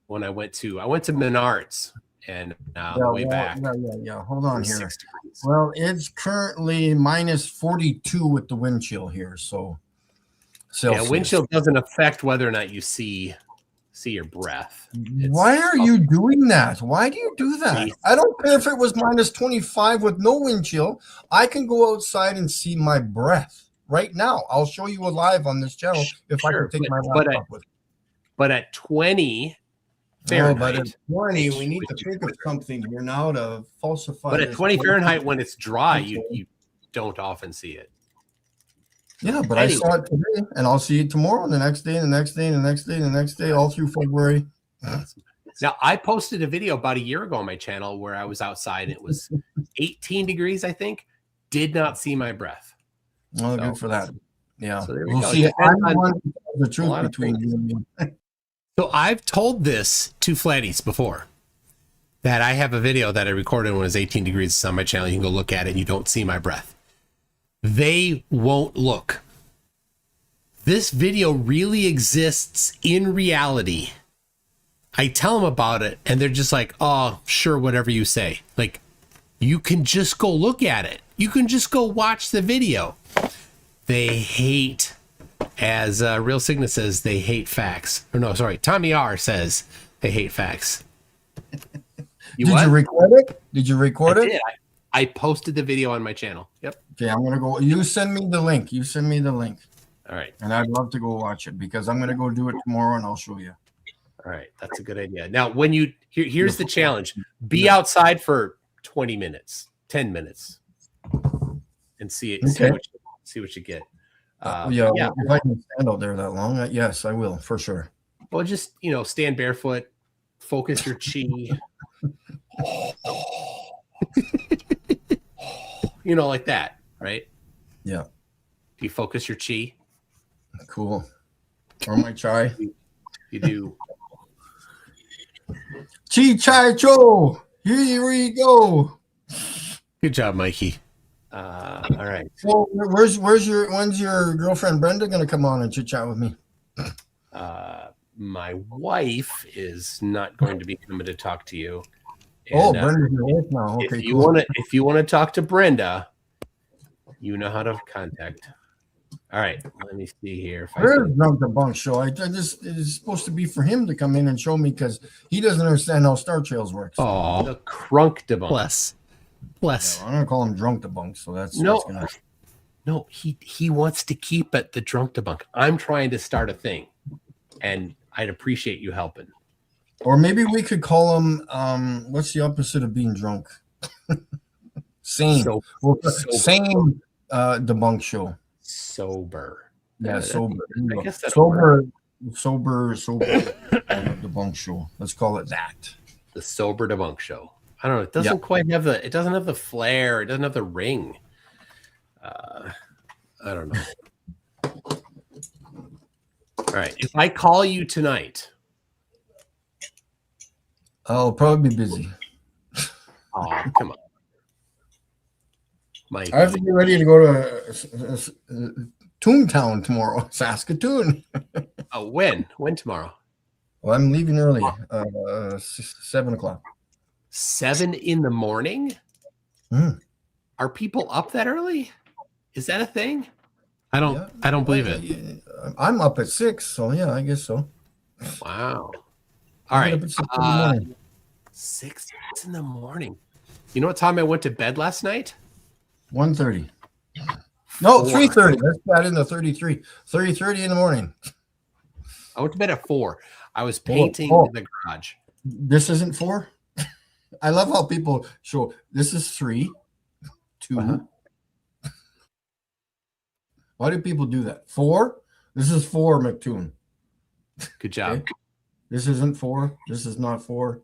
when I went to Menards and the way back. Yeah. Hold on here. 6 degrees. Well, it's currently minus 42 with the wind chill here. So, Celsius. Yeah, wind chill doesn't affect whether or not you see your breath. Why are you doing that? Why do you do that? I don't care if it was minus 25 with no wind chill. I can go outside and see my breath right now. I'll show you a live on this channel if I can take my laptop with me. But at 20 Fahrenheit. But at 20, we need to think of something here now to falsify. But at 20 Fahrenheit, when it's dry, you don't often see it. Yeah, but anyway. I saw it today, and I'll see it tomorrow, and the next day, and the next day, and the next day, and the next day, all through February. Now, I posted a video about a year ago on my channel where I was outside. It was 18 degrees, I think. Did not see my breath. Oh, good for that. Yeah. So there we go. See, the truth between you and me. So I've told this to Flatties before, that I have a video that I recorded when it was 18 degrees. It's on my channel. You can go look at it, and you don't see my breath. They won't look. This video really exists in reality. I tell them about it, and they're just like, oh, sure, whatever you say. Like, you can just go look at it. You can just go watch the video. They hate, as Real Signa says, they hate facts. Or no, sorry, Tommy R says they hate facts. Did you record it? Did you record it? Did. I posted the video on my channel. Yep. Okay, I'm going to go. You send me the link. All right. And I'd love to go watch it because I'm going to go do it tomorrow and I'll show you. All right. That's a good idea. Now, when here's the challenge. Be outside for 20 minutes, 10 minutes and see it. Okay. See what you get. Yeah. If I can stand out there that long, yes, I will for sure. Well, just, stand barefoot, focus your chi. Like that, right? Yeah. Do you focus your chi? Cool. Or my chai. You do. Chi chai cho. Here we go. Good job, Mikey. All right. So when's your girlfriend Brenda gonna come on and chit chat with me? My wife is not going to be coming to talk to you. Oh, And, Brenda's your wife now. Okay, if you cool. want to talk to Brenda, you know how to contact. All right, let me see here. Where's Drunk the Bunk Show? I just it's supposed to be for him to come in and show me because he doesn't understand how Star Trails works. Oh, the crunk debunk. Bless. Yeah, I'm gonna call him Drunk the Bunk, so that's No. He wants to keep it the drunk debunk. I'm trying to start a thing, and I'd appreciate you helping. Or maybe we could call him what's the opposite of being drunk? Sane. Sane debunk show. Sober. Yeah, sober. I guess that'll work. Sober debunk show. Let's call it that. The sober debunk show. I don't know. It doesn't quite have the. It doesn't have the flair. It doesn't have the ring. I don't know. All right. If I call you tonight, I'll probably be busy. oh come on, Mike. I have to get ready to go to Toontown tomorrow, Saskatoon. Oh, when? When tomorrow? Well, I'm leaving early, 7 o'clock. 7 in the morning? Mm. Are people up that early? Is that a thing? I don't believe it. I'm up at 6, so yeah, I guess so. Wow. All right. 6 in the morning. You know what time I went to bed last night? 1:30. No, 4. 3:30. Let's add in the 33. 3:30 in the morning. I went to bed at 4. I was painting the garage. This isn't 4? I love how people show this is 3, 2. Uh-huh. Why do people do that? 4? This is 4, MCToon. Good job. Okay. This isn't 4. This is not 4.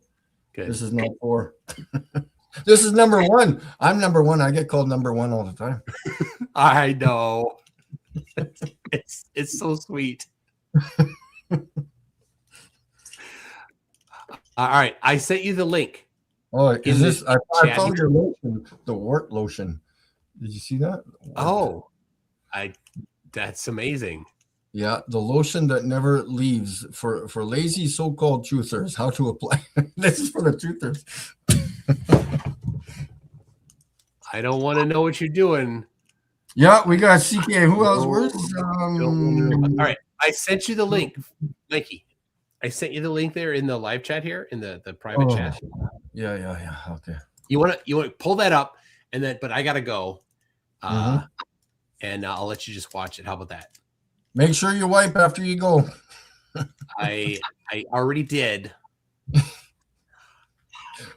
Good. This is not 4. This is number 1. I'm number 1. I get called number 1 all the time. I know. It's so sweet. All right. I sent you the link. Oh, is this? I chat found your lotion, the wart lotion. Did you see that? Oh, that's amazing. Yeah, the lotion that never leaves for lazy so-called truthers. How to apply? This is for the truthers. I don't want to know what you're doing. Yeah, we got CK. Who else? Where's All right, I sent you the link, Mikey. I sent you the link there in the live chat here in the private chat. Yeah. Okay. You want to pull that up, and then but I gotta go, and I'll let you just watch it. How about that? Make sure you wipe after you go. I already did.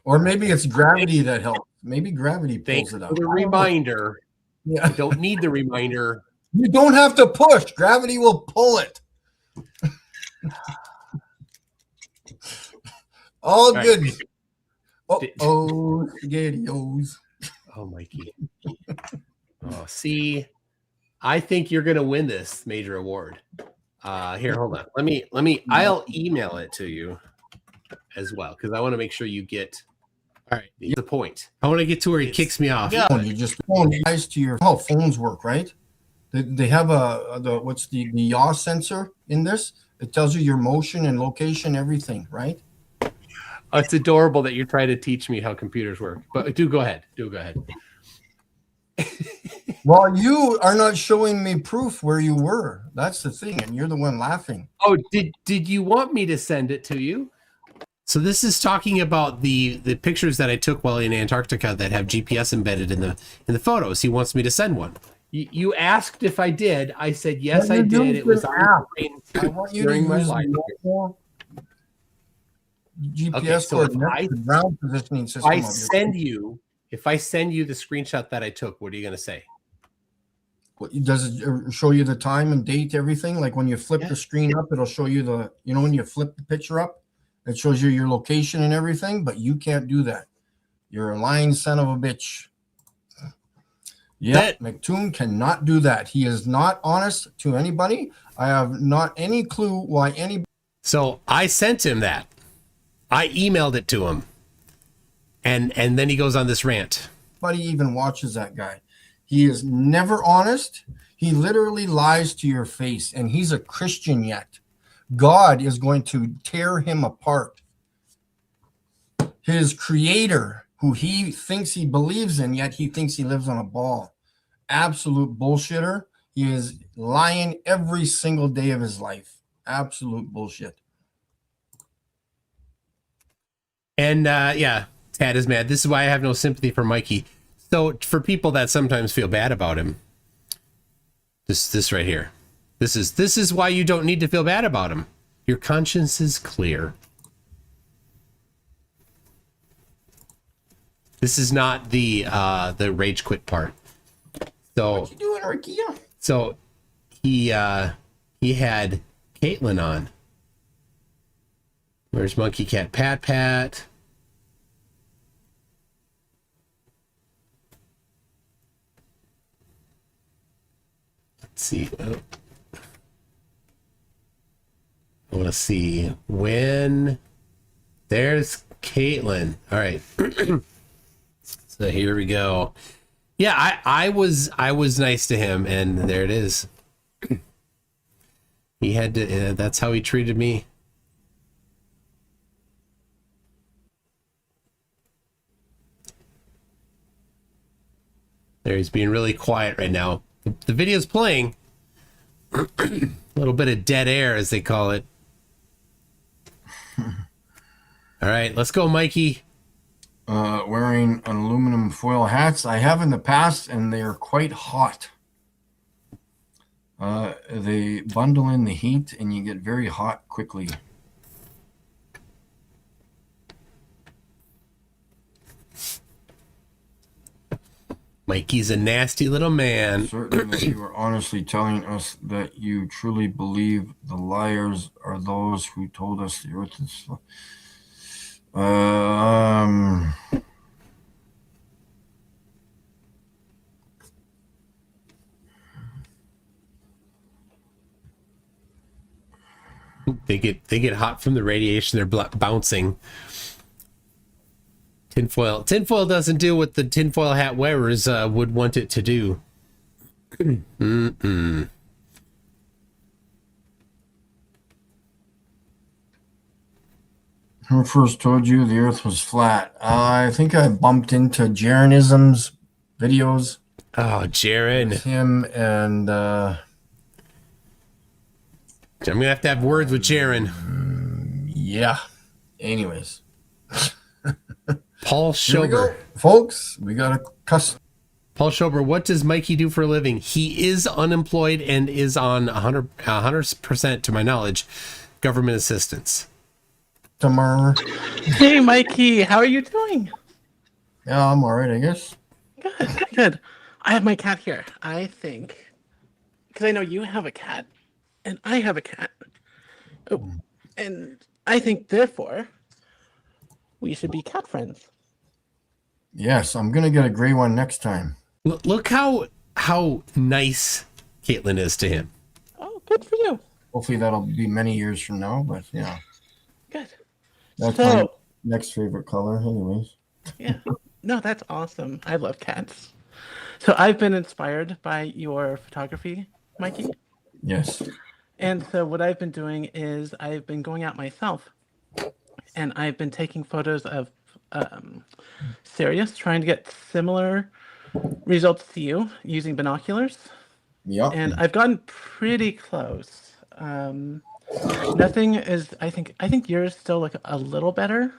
Or maybe it's gravity that helps. Maybe gravity Thanks pulls it for out. the reminder. Yeah. I don't need the reminder. You don't have to push. Gravity will pull it. All right. good. SpaghettiOs. Oh, Mikey. Oh, see, I think you're gonna win this major award. Here, hold on. Let me. I'll email it to you as well because I want to make sure you get. All right, the point. I want to get to where he kicks me off. Yeah, you just phone eyes to your how phones work, right? They have what's the yaw sensor in this? It tells you your motion and location, everything, right? Oh, it's adorable that you're trying to teach me how computers work. But do go ahead. Well, you are not showing me proof where you were. That's the thing, and you're the one laughing. Oh, did you want me to send it to you? So this is talking about the pictures that I took while in Antarctica that have GPS embedded in the photos. He wants me to send one. You asked if I did. I said yes, I did. It was on I want you to use normal GPS Okay, so coordinates, the ground positioning system. If I send you the screenshot that I took, what are you going to say? Does it show you the time and date, everything? Like when you flip the screen up, it'll show you when you flip the picture up, it shows you your location and everything, but you can't do that. You're a lying son of a bitch. Yeah, MCToon cannot do that. He is not honest to anybody. I have not any clue why anybody. So I sent him that. I emailed it to him. And then he goes on this rant. anybody even watches that guy. He is never honest. He literally lies to your face, and he's a Christian yet. God is going to tear him apart. His creator, who he thinks he believes in, yet he thinks he lives on a ball. Absolute bullshitter. He is lying every single day of his life. Absolute bullshit. And yeah, Tad is mad. This is why I have no sympathy for Mikey. So for people that sometimes feel bad about him, this right here. This is why you don't need to feel bad about him. Your conscience is clear. This is not the rage quit part. So What you doing, Arkia? So he had Caitlin on. Where's Monkey Cat Pat Pat? Let's see. Oh. I want to see when. There's Caitlin. All right. So here we go. Yeah, I was nice to him, and there it is. He had to. That's how he treated me. There, he's being really quiet right now. The video's playing. A little bit of dead air, as they call it. All right, let's go, Mikey. Wearing aluminum foil hats. I have in the past, and they are quite hot. They bundle in the heat, and you get very hot quickly. Mikey's a nasty little man. Certain that you are honestly telling us that you truly believe the liars are those who told us the earth is. They get hot from the radiation. They're bouncing. Tinfoil doesn't do what the tinfoil hat wearers would want it to do. Mm-mm. Who first told you the earth was flat? I think I bumped into Jaronism's videos. Oh, Jaron. Him and I'm gonna have to have words with Jaron. yeah. Anyways. Paul Schober. Folks, we got a cuss. Paul Schober, what does Mikey do for a living? He is unemployed and is on 100%, to my knowledge, government assistance. Hey, Mikey, how are you doing? Yeah, I'm all right, I guess. Good, good. I have my cat here. I think, because I know you have a cat, and I have a cat. Oh, and I think, therefore, we should be cat friends. Yes, I'm going to get a gray one next time. Look how nice Caitlin is to him. Oh, good for you. Hopefully that'll be many years from now, but yeah. Good. That's So- my next favorite color, anyways. Yeah. No, that's awesome. I love cats. So I've been inspired by your photography, Mikey. Yes. And so what I've been doing is I've been going out myself, and I've been taking photos of Sirius, trying to get similar results to you using binoculars. Yeah. And I've gotten pretty close. Nothing is. I think yours still look a little better.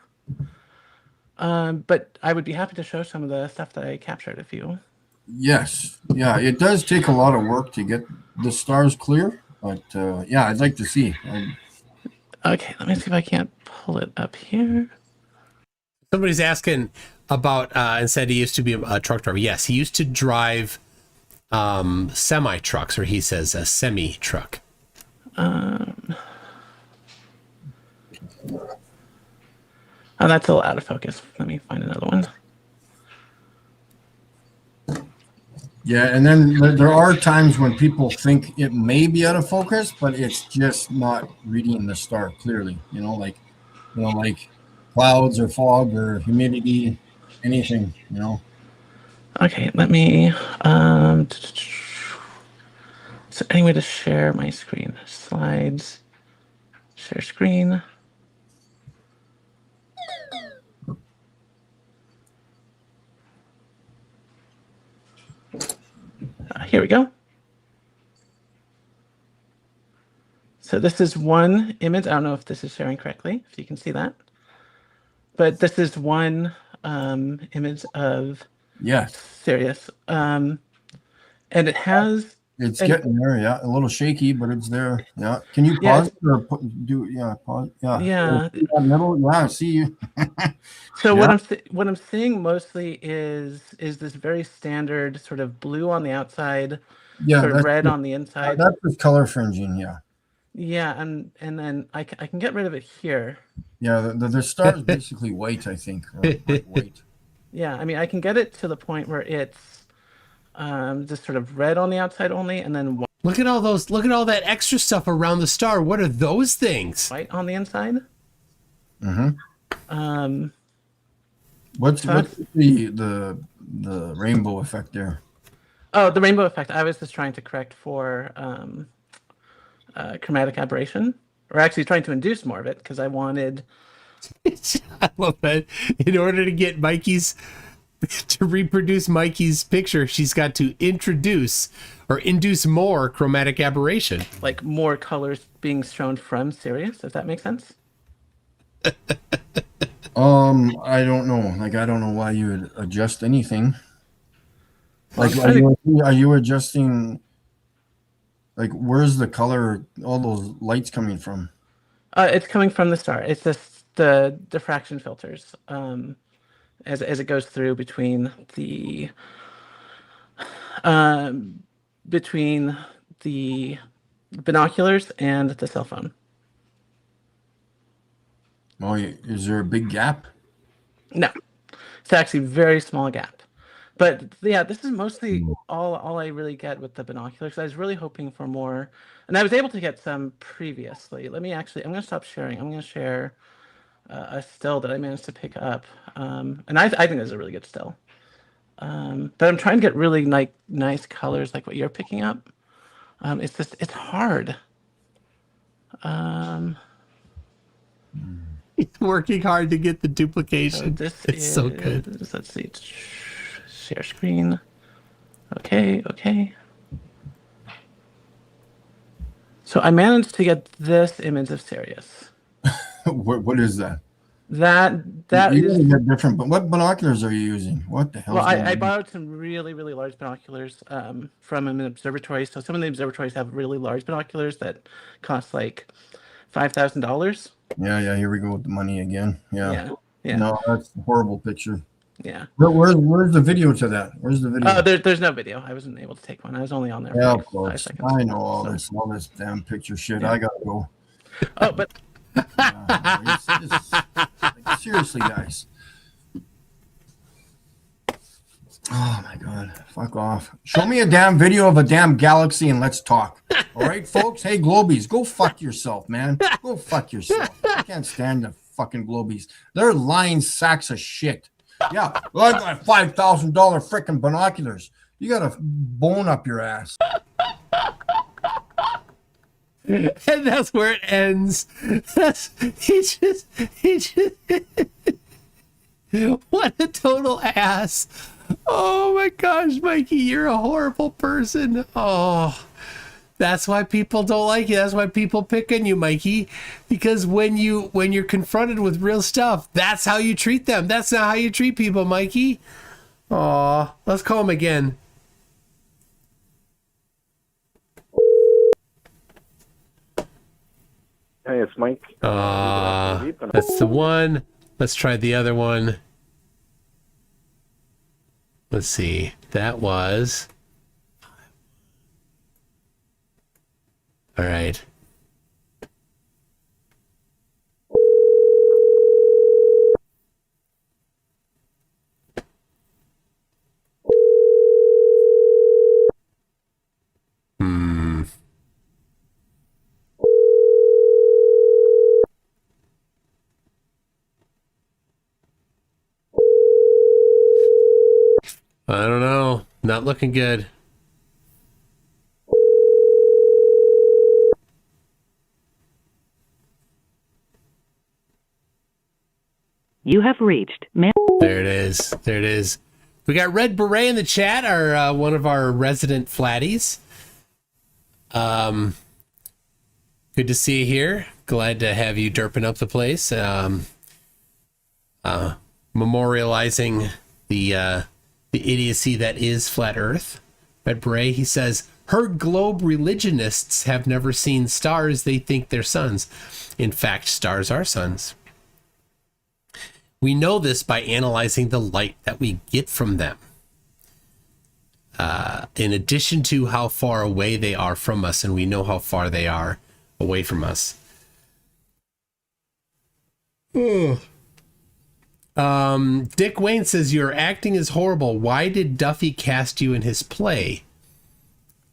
But I would be happy to show some of the stuff that I captured if you. Yes. Yeah, it does take a lot of work to get the stars clear, but yeah, I'd like to see. Okay, let me see if I can't pull it up here. Somebody's asking about and said he used to be a truck driver. Yes, he used to drive semi trucks, or he says a semi truck. Oh, that's a little out of focus. Let me find another one. Yeah, and then there are times when people think it may be out of focus, but it's just not reading the star clearly. Like clouds or fog or humidity, anything. Okay, let me. Is there any way to share my screen? Slides, share screen. Here we go. So this is one image. I don't know if this is sharing correctly, if you can see that. But this is one image of Yes. Sirius. And it has... It's getting there, yeah. A little shaky, but it's there. Yeah. Can you Yeah, pause it or do pause? Yeah. Yeah. See that middle? Yeah, I see you. So Yeah. what I'm seeing mostly is this very standard sort of blue on the outside, Yeah, sort of that's red on the inside. that's with color fringing, yeah. Yeah, and then I can get rid of it here. Yeah, the star is basically white, I think. Or white. Yeah, I mean, I can get it to the point where it's just sort of red on the outside only, and then Look at all those. Look at all that extra stuff around the star. What are those things? white on the inside. Mm-hmm. What's the rainbow effect there? Oh, the rainbow effect. I was just trying to correct for chromatic aberration, or actually trying to induce more of it because I wanted. I love that. In order to get Mikey's to reproduce Mikey's picture, she's got to introduce or induce more chromatic aberration. Like more colors being shown from Sirius, if that makes sense. I don't know. Like, I don't know why you would adjust anything. Like, are you adjusting? Like, where's the color? All those lights coming from? It's coming from the star. It's just the diffraction filters as it goes through between the binoculars and the cell phone. Oh, is there a big gap? No, it's actually a very small gap. But yeah, this is mostly all I really get with the binoculars. I was really hoping for more, and I was able to get some previously. I'm going to stop sharing. I'm going to share a still that I managed to pick up, and I think this is a really good still. But I'm trying to get really nice colors like what you're picking up. It's hard. He's working hard to get the duplication. So it's so good. Let's see. Share screen. Okay. So I managed to get this image of Sirius. What is that? That you is get different. But what binoculars are you using? What the hell? well, I borrowed some really large binoculars from an observatory. So some of the observatories have really large binoculars that cost like $5,000. Yeah. Here we go with the money again. Yeah. No, that's a horrible picture. Yeah. Where's the video to that? Where's the video? Oh, there's no video. I wasn't able to take one. I was only on there for Yeah, like of course. 5 seconds. I know all this damn picture shit. Yeah. I gotta go. Oh, but Like, seriously, guys. Oh my god, fuck off. Show me a damn video of a damn galaxy and let's talk. All right, folks? Hey, Globies, go fuck yourself, man. Go fuck yourself. I can't stand the fucking Globies. They're lying sacks of shit. Yeah, well, I got $5,000 freaking binoculars. You got a bone up your ass. And that's where it ends. He just what a total ass. Oh my gosh, Mikey, you're a horrible person. Oh, that's why people don't like you. That's why people pick on you, Mikey, because when you're confronted with real stuff, that's how you treat them. That's not how you treat people, Mikey. Oh, let's call him again. Hey, it's Mike. That's the one. Let's try the other one. Let's see. That was... All right. I don't know. not looking good. You have reached There it is. There it is. We got Red Beret in the chat, our one of our resident flatties. Good to see you here. Glad to have you derping up the place. Memorializing the idiocy that is flat Earth. Red Beret, he says, heard globe religionists have never seen stars. They think they're suns. In fact, stars are suns. We know this by analyzing the light that we get from them. In addition to how far away they are from us, and we know how far they are away from us. Dick Wayne says, your acting is horrible. Why did Duffy cast you in his play?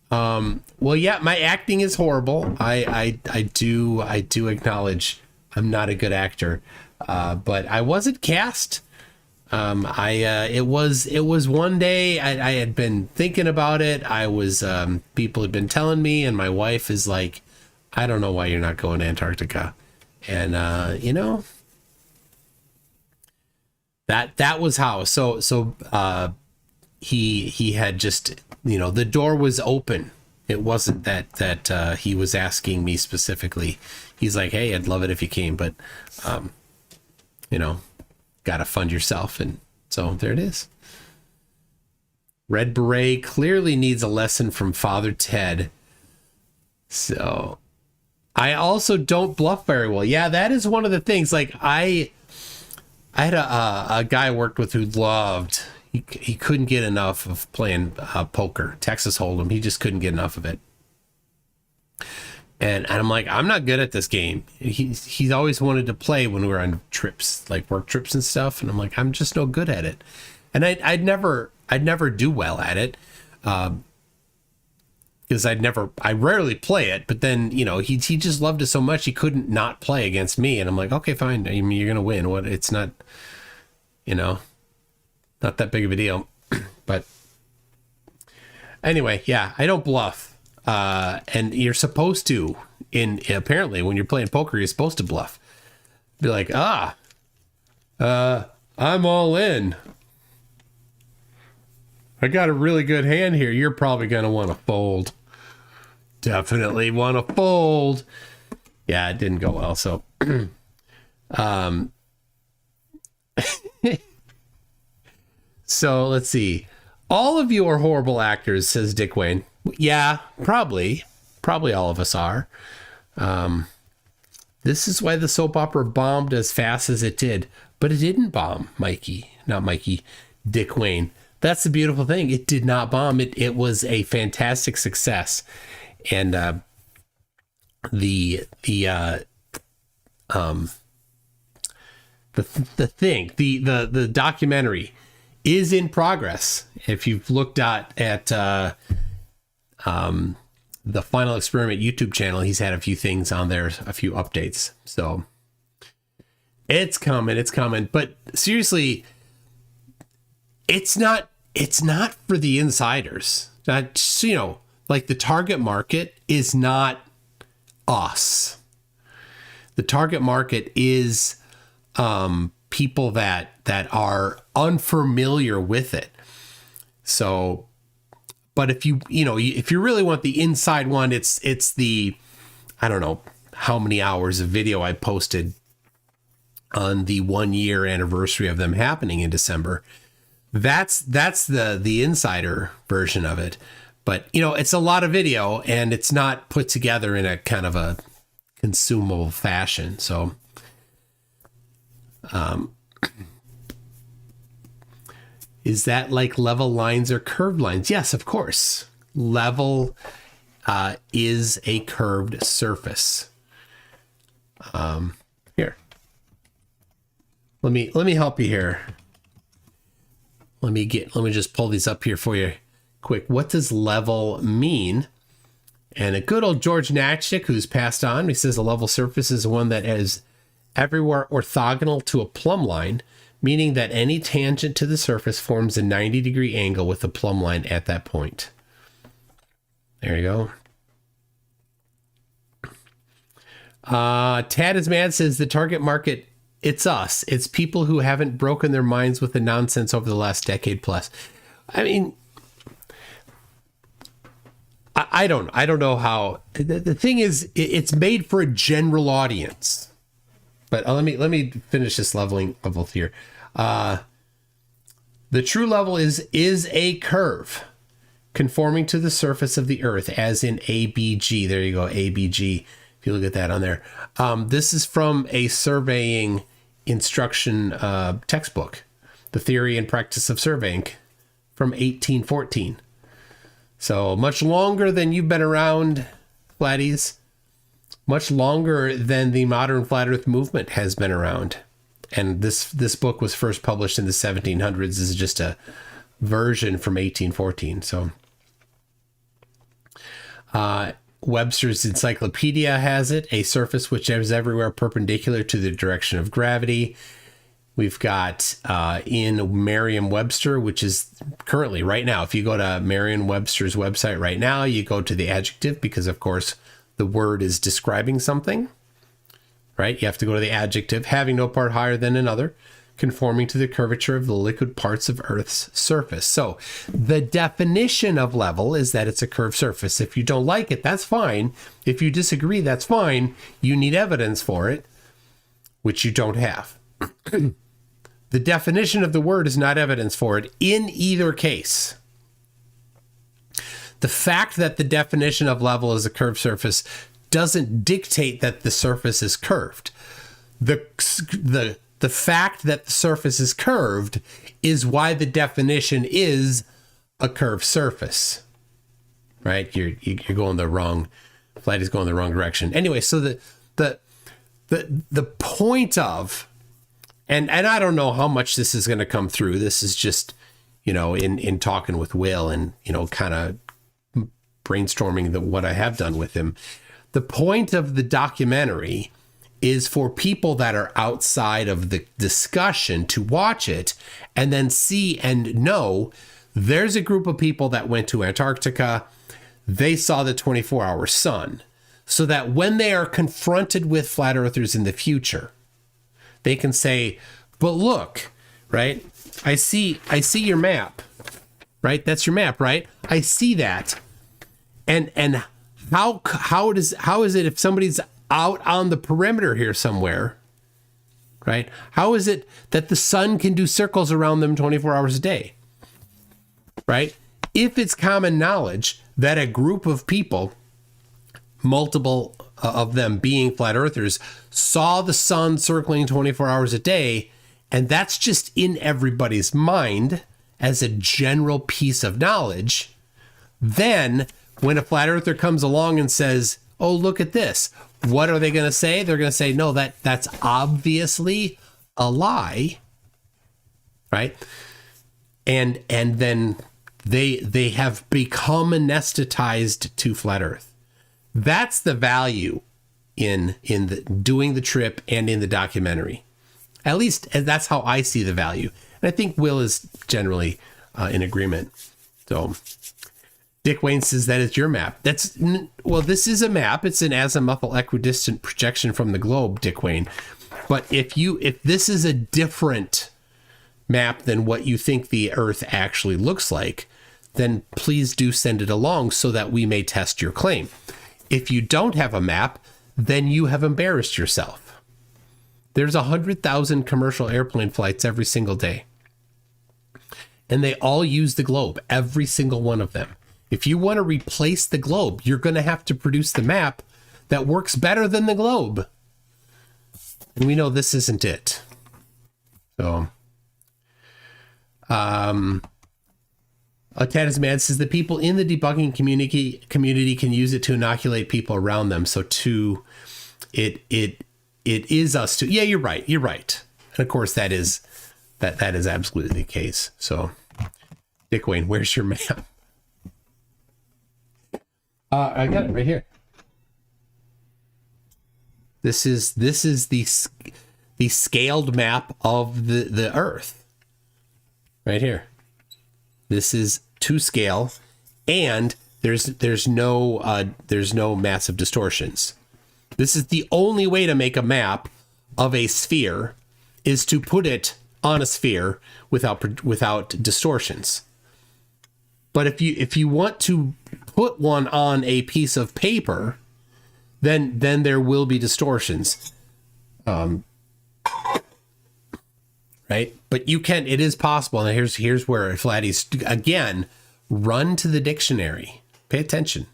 Well, yeah, my acting is horrible. I do acknowledge I'm not a good actor. But I wasn't cast. It was one day I had been thinking about it. I was, people had been telling me, and my wife is like, I don't know why you're not going to Antarctica. And, that was how, he had just, the door was open. It wasn't that he was asking me specifically. He's like, hey, I'd love it if you came, but, gotta fund yourself. And so there it is. Red Beret clearly needs a lesson from Father Ted. So I also don't bluff very well. Yeah, that is one of the things. Like I had a guy I worked with who loved, he couldn't get enough of playing poker, Texas Hold'em. He just couldn't get enough of it. And I'm like, I'm not good at this game. He's always wanted to play when we were on trips, like work trips and stuff. And I'm like, I'm just no good at it. And I'd never do well at it. Because I rarely play it, but then, he just loved it so much he couldn't not play against me. And I'm like, okay, fine. I mean, you're going to win. What? It's not, not that big of a deal. But anyway, yeah, I don't bluff. And you're supposed to, apparently when you're playing poker, you're supposed to bluff. Be like, I'm all in. I got a really good hand here. You're probably going to want to fold. Definitely want to fold. Yeah, it didn't go well. So, so let's see. All of you are horrible actors, says Dick Wayne. Yeah, probably all of us are. This is why the soap opera bombed as fast as it did, but it didn't bomb, Dick Wayne. That's the beautiful thing. It did not bomb. It was a fantastic success. And the documentary is in progress. If you've looked at the Final Experiment YouTube channel, he's had a few things on there, a few updates. So it's coming. But seriously, it's not for the insiders. Like the target market is not us. The target market is people that are unfamiliar with it. So, but if you really want the inside one, it's the, I don't know how many hours of video I posted on the 1 year anniversary of them happening in December. That's the insider version of it. But, it's a lot of video and it's not put together in a kind of a consumable fashion. So, is that like level lines or curved lines? Yes, of course. Level is a curved surface. Here. Let me help you here. Let me just pull these up here for you quick. What does level mean? And a good old George Natchik, who's passed on, he says a level surface is one that is everywhere orthogonal to a plumb line, meaning that any tangent to the surface forms a 90-degree angle with a plumb line at that point. There you go. Tad is mad says the target market, it's us. It's people who haven't broken their minds with the nonsense over the last decade plus. I mean, I don't know how. The thing is, it's made for a general audience. But let me finish this level here. The true level is a curve conforming to the surface of the Earth, as in ABG. There you go, ABG. If you look at that on there. This is from a surveying instruction textbook, The Theory and Practice of Surveying, from 1814. So much longer than you've been around, flatties. Much longer than the modern flat Earth movement has been around. And this book was first published in the 1700s. This is just a version from 1814. So Webster's Encyclopedia has it, a surface which is everywhere perpendicular to the direction of gravity. We've got in Merriam-Webster, which is currently right now, if you go to Merriam-Webster's website right now, you go to the adjective because, of course, the word is describing something, right? You have to go to the adjective, having no part higher than another, conforming to the curvature of the liquid parts of Earth's surface. So the definition of level is that it's a curved surface. If you don't like it, that's fine. If you disagree, that's fine. You need evidence for it, which you don't have. The definition of the word is not evidence for it in either case. The fact that the definition of level is a curved surface doesn't dictate that the surface is curved. The fact that the surface is curved is why the definition is a curved surface, right? You're going the wrong, flight is going the wrong direction. Anyway, so the point of, and I don't know how much this is going to come through. This is just, in talking with Will and, kind of brainstorming what I have done with him. The point of the documentary is for people that are outside of the discussion to watch it and then see and know there's a group of people that went to Antarctica. They saw the 24-hour sun, so that when they are confronted with flat earthers in the future, they can say, but look, right? I see your map, right? That's your map, right? I see that. And how is it if somebody's out on the perimeter here somewhere, right? How is it that the sun can do circles around them 24 hours a day, right? If it's common knowledge that a group of people, multiple of them being flat earthers, saw the sun circling 24 hours a day, and that's just in everybody's mind as a general piece of knowledge, then when a flat earther comes along and says, oh, look at this, what are they going to say? They're going to say, no, that's obviously a lie, right? And then they have become anesthetized to flat Earth. That's the value in doing the trip and in the documentary. At least that's how I see the value. And I think Will is generally in agreement. So Dick Wayne says that is your map. Well, this is a map. It's an azimuthal equidistant projection from the globe, Dick Wayne. But if this is a different map than what you think the Earth actually looks like, then please do send it along so that we may test your claim. If you don't have a map, then you have embarrassed yourself. There's 100,000 commercial airplane flights every single day. And they all use the globe, every single one of them. If you want to replace the globe, you're going to have to produce the map that works better than the globe. And we know this isn't it. So, Tad Mad says the people in the debugging community can use it to inoculate people around them. So it is us too. Yeah, you're right. You're right. And of course that is absolutely the case. So Dick Wayne, where's your map? I got it right here. This is the the scaled map of the Earth. Right here. This is to scale, and there's no massive distortions. This is the only way to make a map of a sphere, is to put it on a sphere without distortions. But if you want to put one on a piece of paper, then there will be distortions. Right? But you can, it is possible. And here's where Flatty's, again, run to the dictionary. Pay attention.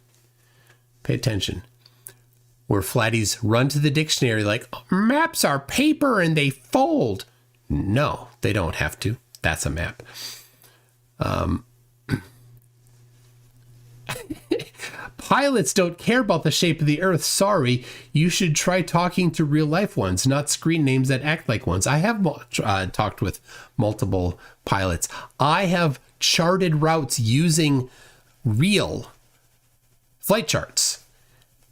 Where Flatty's run to the dictionary like, maps are paper and they fold. No, they don't have to. That's a map. Pilots don't care about the shape of the Earth. Sorry. You should try talking to real life ones, not screen names that act like ones. I have talked with multiple pilots. I have charted routes using real flight charts.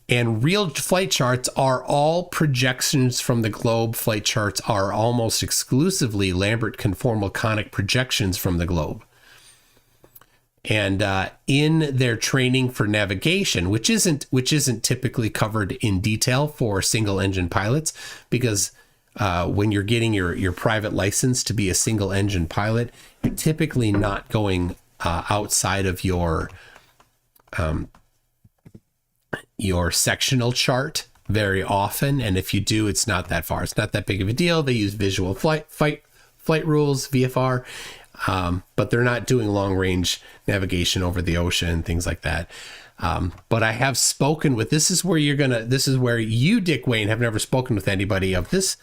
And real flight charts are all projections from the globe. Flight charts are almost exclusively Lambert conformal conic projections from the globe. And in their training for navigation, which isn't typically covered in detail for single engine pilots, because when you're getting your private license to be a single engine pilot, you're typically not going outside of your sectional chart very often. And if you do, it's not that far. It's not that big of a deal. They use visual flight rules, VFR. But they're not doing long range navigation over the ocean and things like that. But I have spoken with, this is where you, Dick Wayne, have never spoken with anybody of this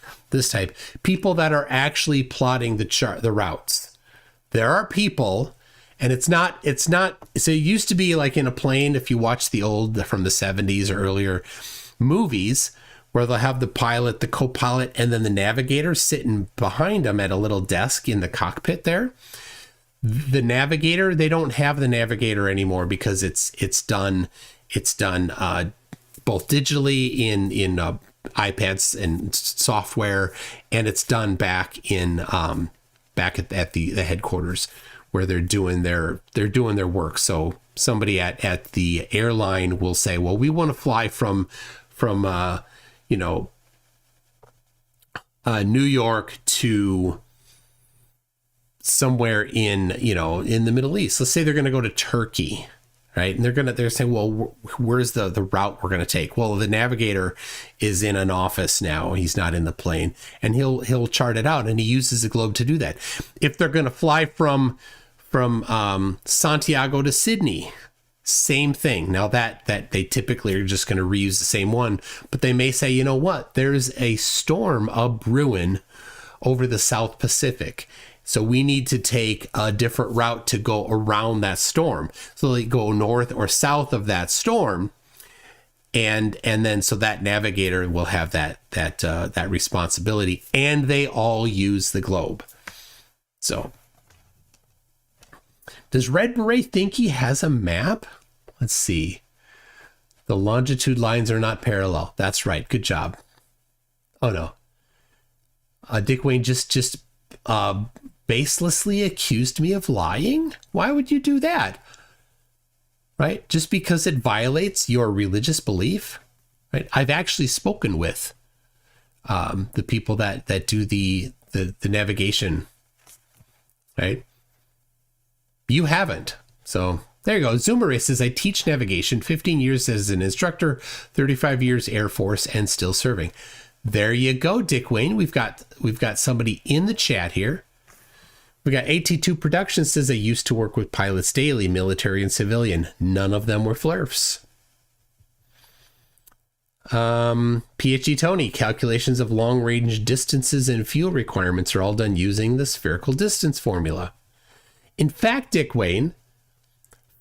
type. People that are actually plotting the routes. There are people, and it's not, so it used to be like in a plane, if you watch the old from the 70s or earlier movies, where they'll have the pilot, the co-pilot, and then the navigator sitting behind them at a little desk in the cockpit there. The navigator, they don't have the navigator anymore because it's done both digitally in iPads and software, and it's done back at the headquarters where they're doing their work. So somebody at the airline will say, well, we want to fly from New York to somewhere in the Middle East. Let's say they're going to go to Turkey, right? And they're saying, well, where's the route we're going to take? Well, the navigator is in an office now. He's not in the plane, and he'll chart it out, and he uses the globe to do that. If they're going to fly from Santiago to Sydney, same thing. Now that they typically are just going to reuse the same one, but they may say, you know what, there's a storm brewing over the South Pacific, so we need to take a different route to go around that storm. So they go north or south of that storm, and then so that navigator will have that responsibility, and they all use the globe. So, does Red Beret think he has a map? Let's see. The longitude lines are not parallel. That's right. Good job. Oh no. Dick Wayne just baselessly accused me of lying? Why would you do that? Right? Just because it violates your religious belief? Right? I've actually spoken with the people that do the navigation. Right? You haven't. So there you go. Zoomer says, I teach navigation, 15 years as an instructor, 35 years Air Force, and still serving. There you go, Dick Wayne. We've got somebody in the chat here. We got AT2 Productions says, I used to work with pilots daily, military and civilian. None of them were flirfs. PhD Tony, calculations of long range distances and fuel requirements are all done using the spherical distance formula. In fact, Dick Wayne,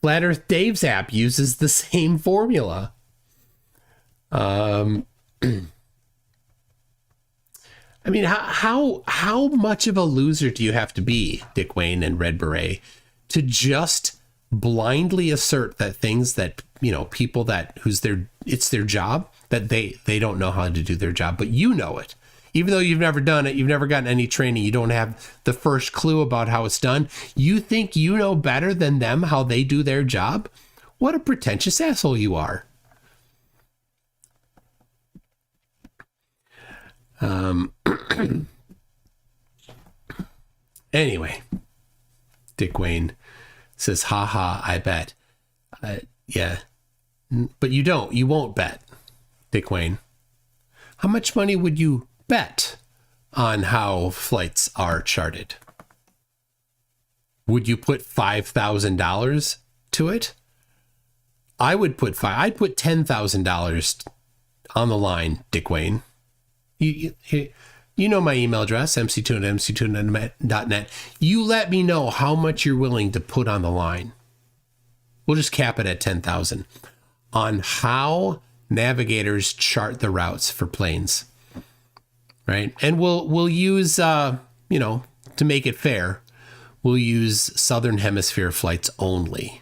Flat Earth Dave's app uses the same formula. I mean, how much of a loser do you have to be, Dick Wayne and Red Beret, to just blindly assert that things that, people that it's their job, that they don't know how to do their job, but you know it. Even though you've never done it, you've never gotten any training, you don't have the first clue about how it's done. You think you know better than them how they do their job? What a pretentious asshole you are. Anyway, Dick Wayne says, haha, I bet. Yeah, but you won't bet, Dick Wayne. How much money would you bet on how flights are charted? Would you put $5,000 to it? I'd put $10,000 on the line, Dick Wayne. You know my email address, mctoon@mctoon.net. You let me know how much you're willing to put on the line. We'll just cap it at 10,000 on how navigators chart the routes for planes, right? And we'll use to make it fair, we'll use Southern Hemisphere flights only.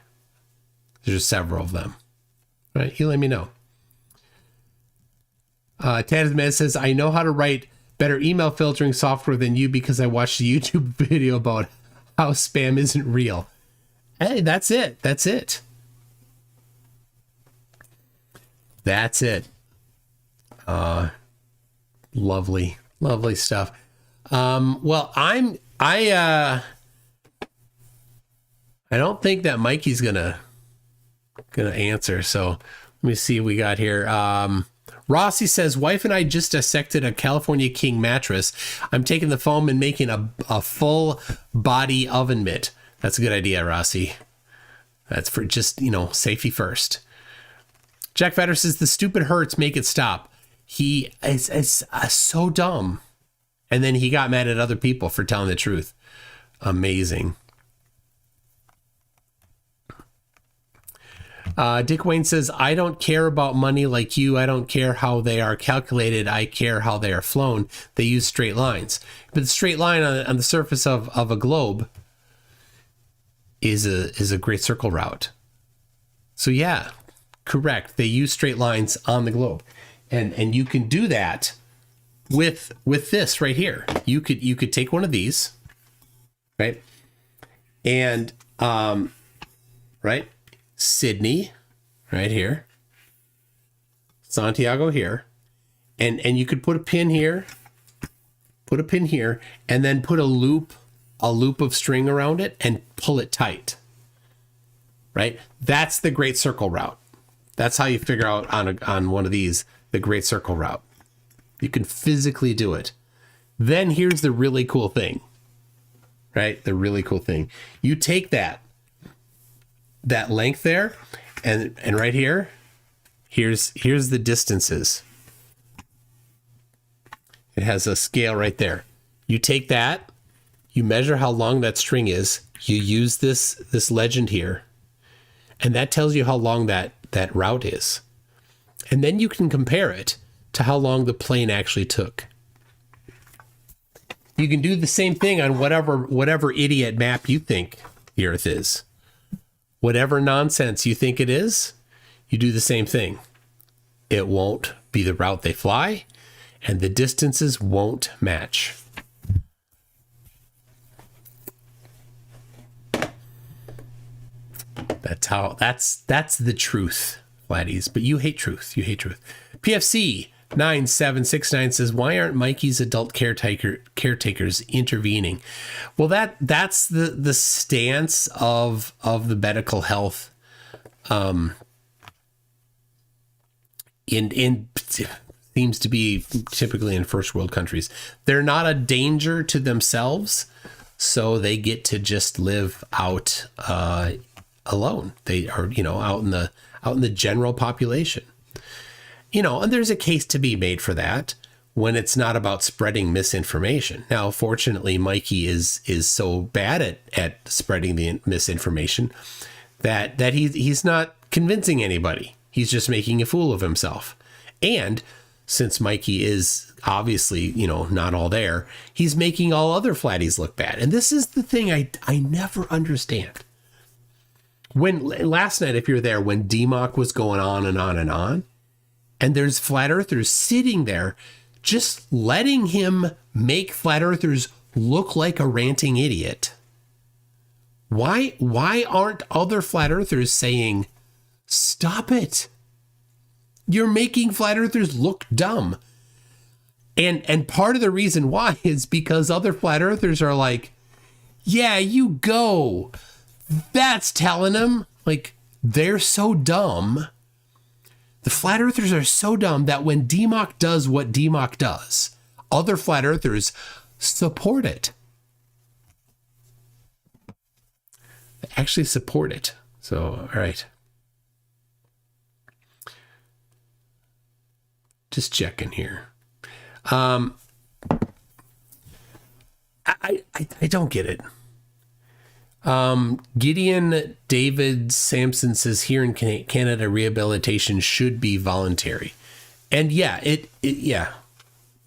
There's several of them, right? You let me know. Tadman says, I know how to write better email filtering software than you because I watched a YouTube video about how spam isn't real. Hey, that's it. That's it. That's it. Lovely stuff. Well, I don't think that Mikey's gonna answer. So let me see what we got here. Rossi says, wife and I just dissected a California King mattress. I'm taking the foam and making a full body oven mitt. That's a good idea, Rossi. That's for just, safety first. Jack Vetter says, the stupid hurts, make it stop. He is so dumb. And then he got mad at other people for telling the truth. Amazing. Dick Wayne says, I don't care about money like you. I don't care how they are calculated. I care how they are flown. They use straight lines. But the straight line on the surface of a globe is a great circle route. So yeah, correct. They use straight lines on the globe. And you can do that with this right here. You could take one of these, right? And right? Sydney, right here. Santiago here. And you could put a pin here, and then put a loop of string around it and pull it tight. Right? That's the great circle route. That's how you figure out on one of these the great circle route. You can physically do it. Then here's the really cool thing. Right? The really cool thing. You take that length there and right here, here's the distances. It has a scale right there. You take that, you measure how long that string is, you use this legend here, and that tells you how long that route is. And then you can compare it to how long the plane actually took. You can do the same thing on whatever idiot map you think the Earth is. Whatever nonsense you think it is, you do the same thing. It won't be the route they fly, and the distances won't match. That's the truth, laddies. But you hate truth. You hate truth. PFC 9769 says, why aren't Mikey's adult caretakers intervening? Well, that's the stance of the medical health in seems to be typically in first world countries. They're not a danger to themselves, so they get to just live out alone. They are, out in the general population. And there's a case to be made for that when it's not about spreading misinformation. Now, fortunately, Mikey is so bad at spreading the misinformation that he's not convincing anybody. He's just making a fool of himself. And since Mikey is obviously, not all there, he's making all other flatties look bad. And this is the thing I never understand. When last night, if you're there, when DMOC was going on and on and on, and there's flat earthers sitting there just letting him make flat earthers look like a ranting idiot. Why aren't other flat earthers saying, stop it? You're making flat earthers look dumb. And part of the reason why is because other flat earthers are like, yeah, you go. That's telling them. Like, they're so dumb. The flat earthers are so dumb that when DMOC does what DMOC does, other flat earthers support it. They actually support it. So, all right. Just checking here. I don't get it. Gideon David Sampson says here in Canada, rehabilitation should be voluntary. And yeah, yeah.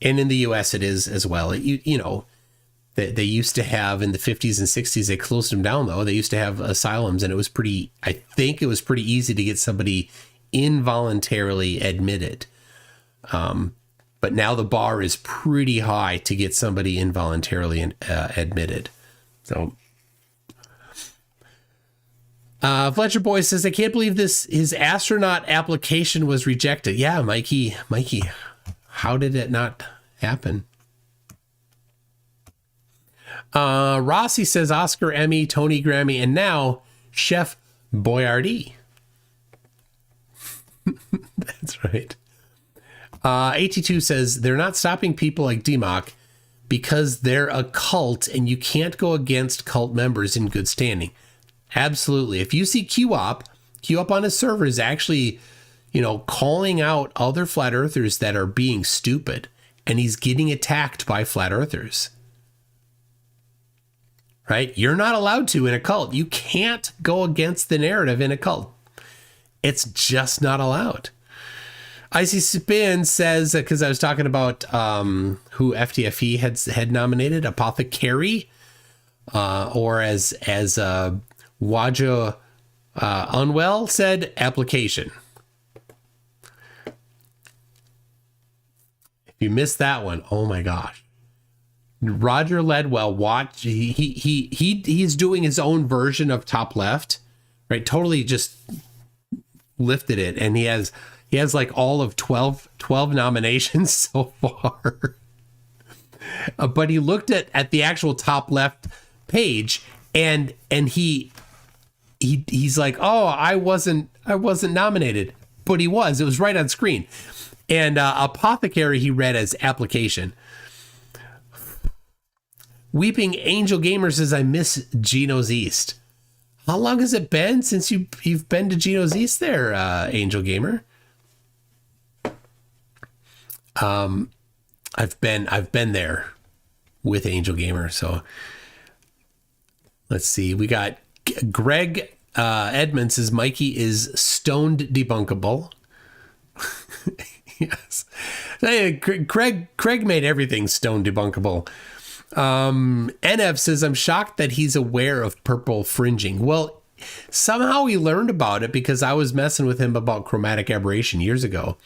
And in the US it is as well. You know, they used to have in the 50s and 60s, they closed them down though. They used to have asylums and I think it was pretty easy to get somebody involuntarily admitted. But now the bar is pretty high to get somebody involuntarily admitted. So Fletcher Boy says, I can't believe his astronaut application was rejected. Yeah, Mikey, how did it not happen? Rossi says Oscar, Emmy, Tony, Grammy, and now Chef Boyardee. That's right. 82 says they're not stopping people like DMOC because they're a cult and you can't go against cult members in good standing. Absolutely. If you see QOP on his server is actually, calling out other flat earthers that are being stupid, and he's getting attacked by flat earthers. Right? You're not allowed to in a cult. You can't go against the narrative in a cult. It's just not allowed. Icy Spin says, because I was talking about who FTFE had nominated, Apothecary, or as Waja Unwell said, application. If you missed that one, oh my gosh. Roger Ledwell, watch. He's doing his own version of Top Left, right? Totally just lifted it, and he has like all of 12 nominations so far. But he looked at the actual Top Left page, and he's like, oh, I wasn't nominated, but he was. It was right on screen. And Apothecary he read as application. Weeping Angel Gamer says, I miss Geno's East. How long has it been since you've been to Geno's East there, Angel Gamer? I've been there with Angel Gamer. So let's see. We got Greg Edmonds says Mikey is stoned debunkable. Yes. Hey, Craig made everything stone debunkable. NF says, I'm shocked that he's aware of purple fringing. Well, somehow he learned about it because I was messing with him about chromatic aberration years ago.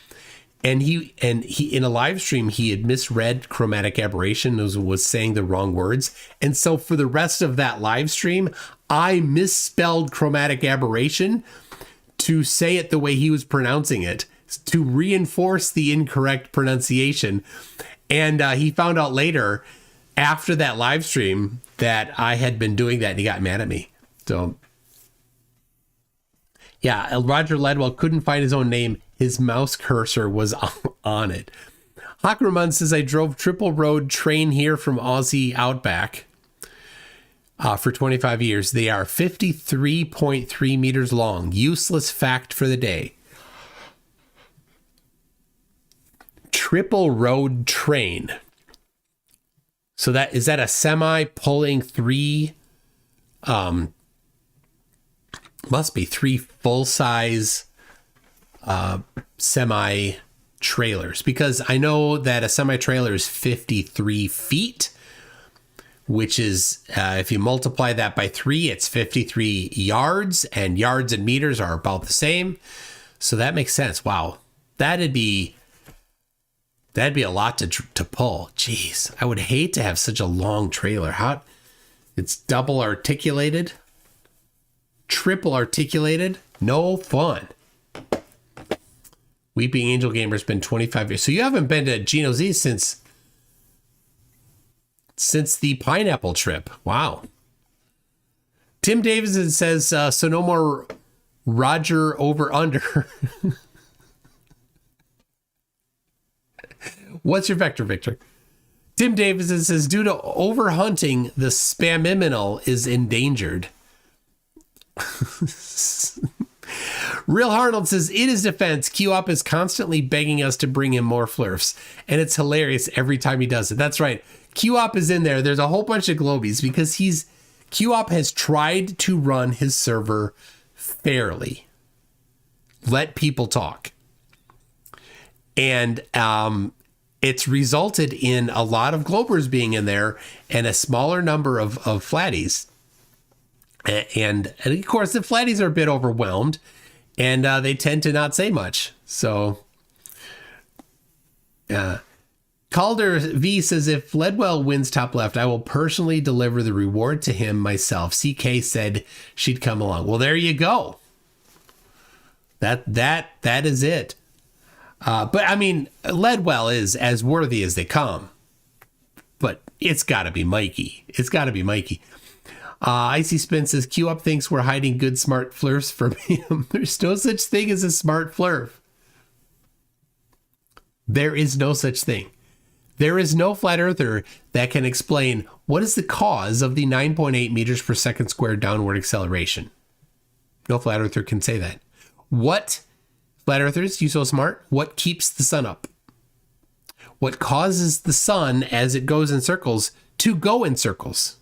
And he in a live stream, he had misread chromatic aberration, was saying the wrong words. And so for the rest of that live stream, I misspelled chromatic aberration to say it the way he was pronouncing it, to reinforce the incorrect pronunciation. And he found out later after that live stream that I had been doing that, and he got mad at me. So yeah, Roger Ledwell couldn't find his own name. His mouse cursor was on it. Hakraman says, I drove triple road train here from Aussie Outback for 25 years. They are 53.3 meters long. Useless fact for the day. Triple road train. So is that a semi pulling three, must be three full size semi trailers, because I know that a semi trailer is 53 feet, which is, if you multiply that by 3, it's 53 yards, and yards and meters are about the same. So that makes sense. Wow. That'd be That'd be a lot to pull. Jeez, I would hate to have such a long trailer. How? It's double articulated, triple articulated. No fun. Weeping Angel Gamer's been 25 years. So you haven't been to Gino Z since the pineapple trip. Wow. Tim Davidson says, so no more Roger over under. What's your vector, Victor? Tim Davidson says, due to overhunting, the spamiminal is endangered. Real Arnold says, in his defense, QOP is constantly begging us to bring him more flurfs, and it's hilarious every time he does it. That's right. QOP is in there. There's a whole bunch of globies because QOP has tried to run his server fairly. Let people talk. And it's resulted in a lot of globers being in there and a smaller number of flatties. And of course, the flatties are a bit overwhelmed. And they tend to not say much. So, Calder V says, if Ledwell wins top left, I will personally deliver the reward to him myself. CK said she'd come along. Well, there you go. That is it. But I mean, Ledwell is as worthy as they come. But it's got to be Mikey. It's got to be Mikey. Icy Spin says, QOP thinks we're hiding good smart flirfs from him. There's no such thing as a smart flurf. There is no such thing. There is no flat earther that can explain what is the cause of the 9.8 meters per second squared downward acceleration. No flat earther can say that. What, flat earthers, you so smart, what keeps the sun up? What causes the sun as it goes in circles to go in circles?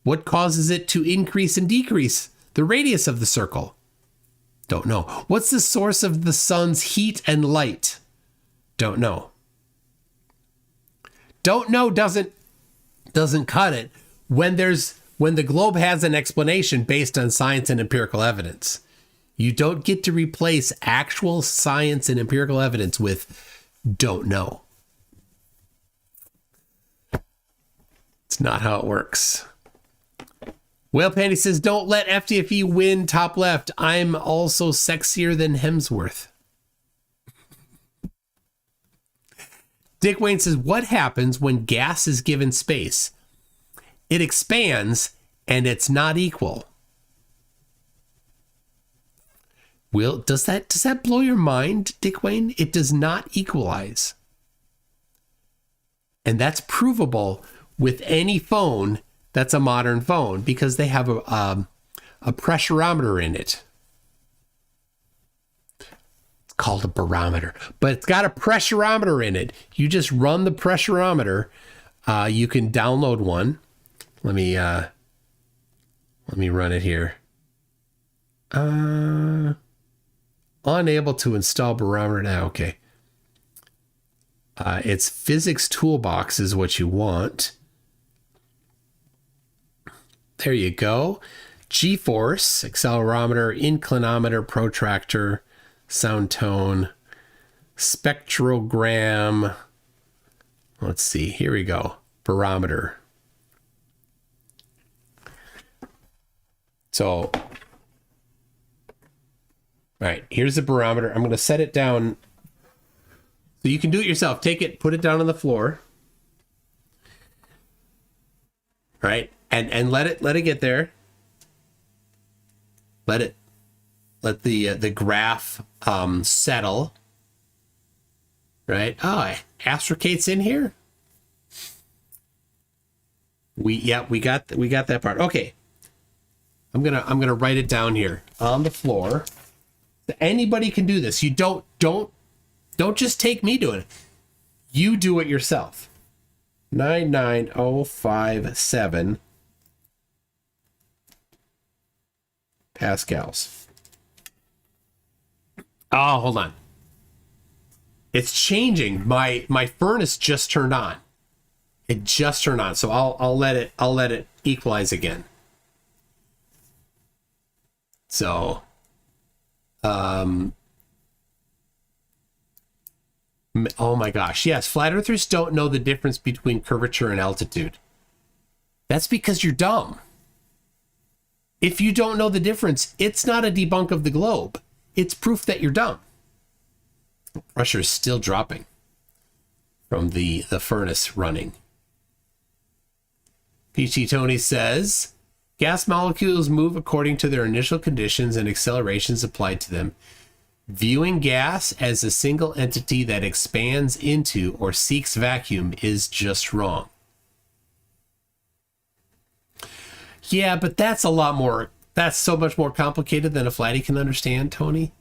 What causes it to increase and decrease the radius of the circle? Don't know. What's the source of the sun's heat and light? Don't know. Don't know doesn't cut it when the globe has an explanation based on science and empirical evidence. You don't get to replace actual science and empirical evidence with don't know. It's not how it works. Whale Panty says, don't let FTFE win top left. I'm also sexier than Hemsworth. Dick Wayne says, what happens when gas is given space? It expands and it's not equal. Will, does that blow your mind, Dick Wayne? It does not equalize. And that's provable with any phone that's a modern phone because they have a pressurometer in it. It's called a barometer, but it's got a pressurometer in it. You just run the pressurometer. You can download one. Let me run it here. Unable to install barometer now. Okay. It's physics toolbox is what you want. There you go. G-force, accelerometer, inclinometer, protractor, sound tone, spectrogram. Let's see. Here we go. Barometer. So, all right, here's the barometer. I'm going to set it down so you can do it yourself. Take it, put it down on the floor. All right, and let it get there. Let the graph settle. Right? Oh, Astrocate's in here. We got that part. Okay. I'm gonna write it down here on the floor. Anybody can do this. You don't just take me doing it. You do it yourself. 99057 pascals. Oh, hold on. It's changing. My furnace just turned on. It just turned on. So I'll let it equalize again. So Oh my gosh. Yes, flat earthers don't know the difference between curvature and altitude. That's because you're dumb. If you don't know the difference, it's not a debunk of the globe. It's proof that you're dumb. Pressure is still dropping from the furnace running. PT Tony says, gas molecules move according to their initial conditions and accelerations applied to them. Viewing gas as a single entity that expands into or seeks vacuum is just wrong. Yeah, but that's so much more complicated than a flatty can understand, Tony.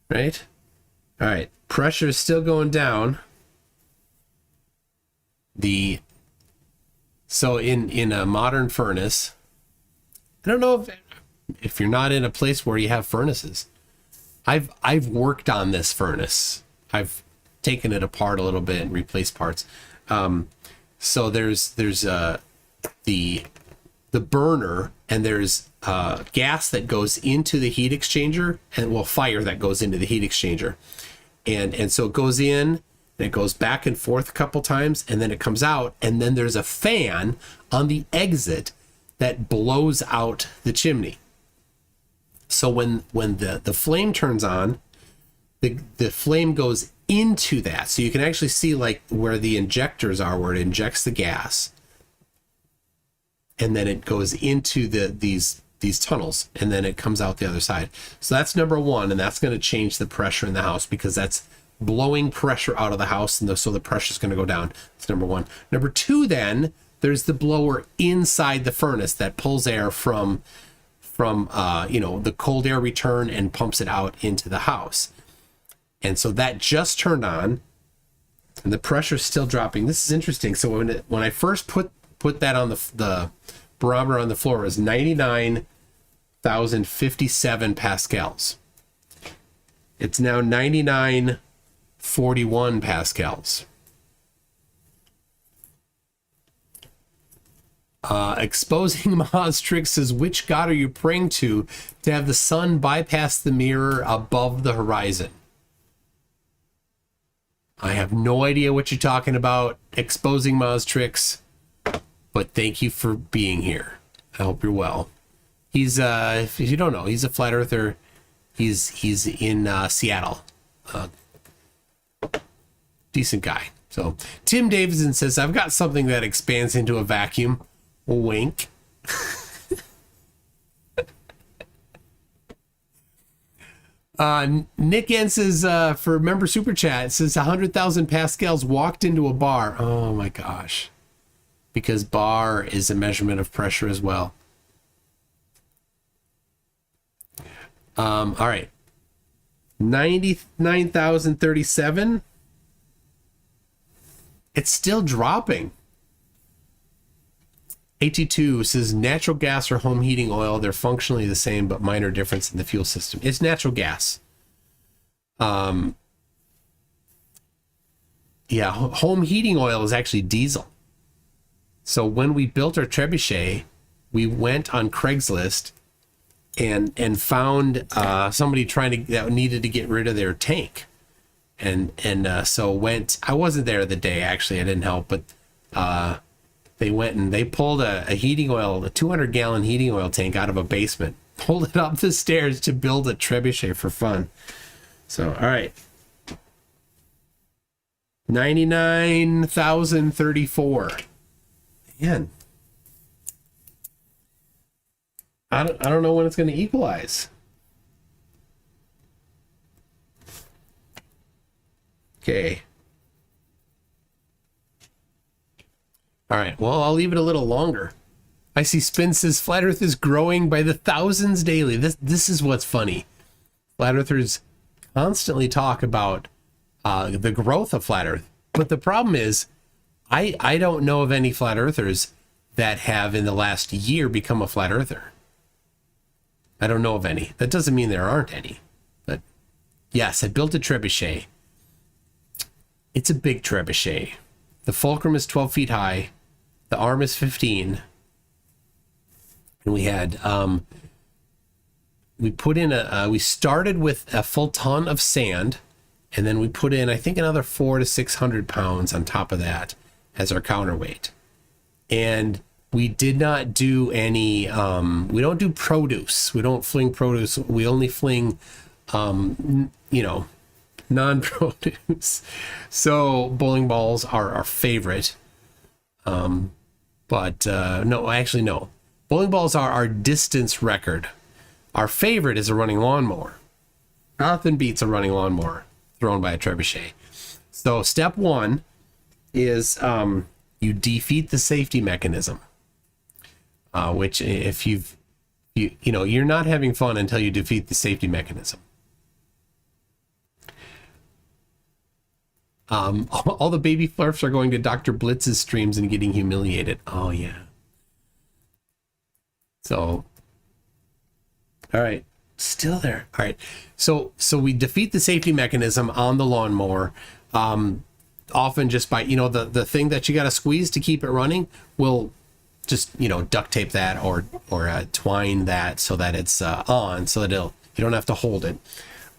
Right? All right. Pressure is still going down. So in a modern furnace, I don't know if you're not in a place where you have furnaces. I've worked on this furnace. I've taken it apart a little bit and replaced parts. So there's the burner, and there's gas that goes into the heat exchanger, and fire that goes into the heat exchanger, and so it goes in and it goes back and forth a couple times, and then it comes out, and then there's a fan on the exit that blows out the chimney. So when the flame turns on, the flame goes into that, so you can actually see like where the injectors are, where it injects the gas. And then it goes into these tunnels, and then it comes out the other side. So that's number one, and that's going to change the pressure in the house, because that's blowing pressure out of the house, and so the pressure is going to go down. That's number one. Number two, then there's the blower inside the furnace that pulls air from the cold air return and pumps it out into the house. And so that just turned on, and the pressure is still dropping. This is interesting. So when I first put that on the barometer on the floor, it was 99,057 pascals. It's now 99,041 pascals. Exposing Ma's trick says, which god are you praying to have the sun bypass the mirror above the horizon? I have no idea what you're talking about, Exposing Ma's tricks. But thank you for being here. I hope you're well. He's if you don't know, he's a flat earther. He's in Seattle. Decent guy. So Tim Davidson says, I've got something that expands into a vacuum. Wink. Nick N says, for member super chat, it says 100,000 pascals walked into a bar. Oh my gosh. Because bar is a measurement of pressure as well. All right. 99,037. It's still dropping. 82 says natural gas or home heating oil. They're functionally the same, but minor difference in the fuel system. It's natural gas. Yeah, home heating oil is actually diesel. So when we built our trebuchet, we went on Craigslist and found somebody that needed to get rid of their tank, and so went. I wasn't there the day, actually. I didn't help, but they went and they pulled a 200-gallon heating oil tank out of a basement, pulled it up the stairs to build a trebuchet for fun. So all right, 99,034. Man, I don't know when it's going to equalize. Okay. All right. Well, I'll leave it a little longer. I see Spin says Flat Earth is growing by the thousands daily. This is what's funny. Flat Earthers constantly talk about the growth of Flat Earth, but the problem is, I don't know of any flat earthers that have in the last year become a flat earther. I don't know of any. That doesn't mean there aren't any. But yes, I built a trebuchet. It's a big trebuchet. The fulcrum is 12 feet high. The arm is 15. And we had, we put in we started with a full ton of sand And then we put in, I think, another 400 to 600 pounds on top of that as our counterweight. And we did not do any, we don't do produce. We don't fling produce. We only fling, non-produce. So bowling balls are our favorite. No. Bowling balls are our distance record. Our favorite is a running lawnmower. Nothing beats a running lawnmower thrown by a trebuchet. So step one is you defeat the safety mechanism, which if you're not having fun until you defeat the safety mechanism. All the baby flurfs are going to Dr. Blitz's streams and getting humiliated. Oh yeah. So, all right, still there. All right. So we defeat the safety mechanism on the lawnmower. Often just by, the thing that you got to squeeze to keep it running, we'll just, duct tape that or twine that so that it's on, so that you don't have to hold it.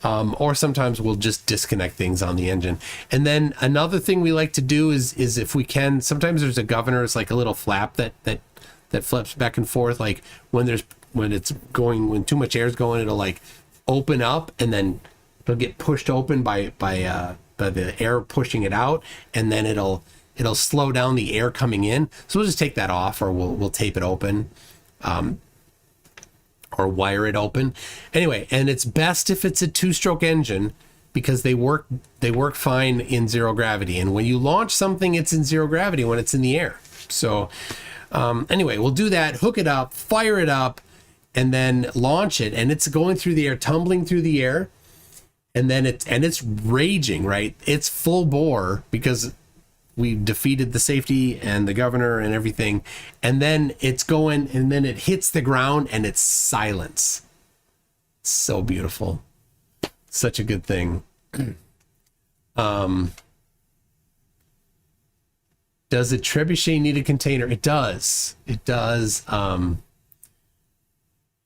Or sometimes we'll just disconnect things on the engine. And then another thing we like to do is if we can, sometimes there's a governor, it's like a little flap that flips back and forth. Like when too much air is going, it'll like open up and then it'll get pushed open by the air pushing it out, and then it'll slow down the air coming in. So we'll just take that off, or we'll tape it open. Or wire it open. Anyway, and it's best if it's a two-stroke engine because they work fine in zero gravity. And when you launch something, it's in zero gravity when it's in the air. So anyway, we'll do that, hook it up, fire it up, and then launch it. And it's going through the air, tumbling through the air. And then it's raging, right? It's full bore because we defeated the safety and the governor and everything. And then it's going, and then it hits the ground and it's silence. So beautiful. Such a good thing. Does a trebuchet need a container? It does. It does.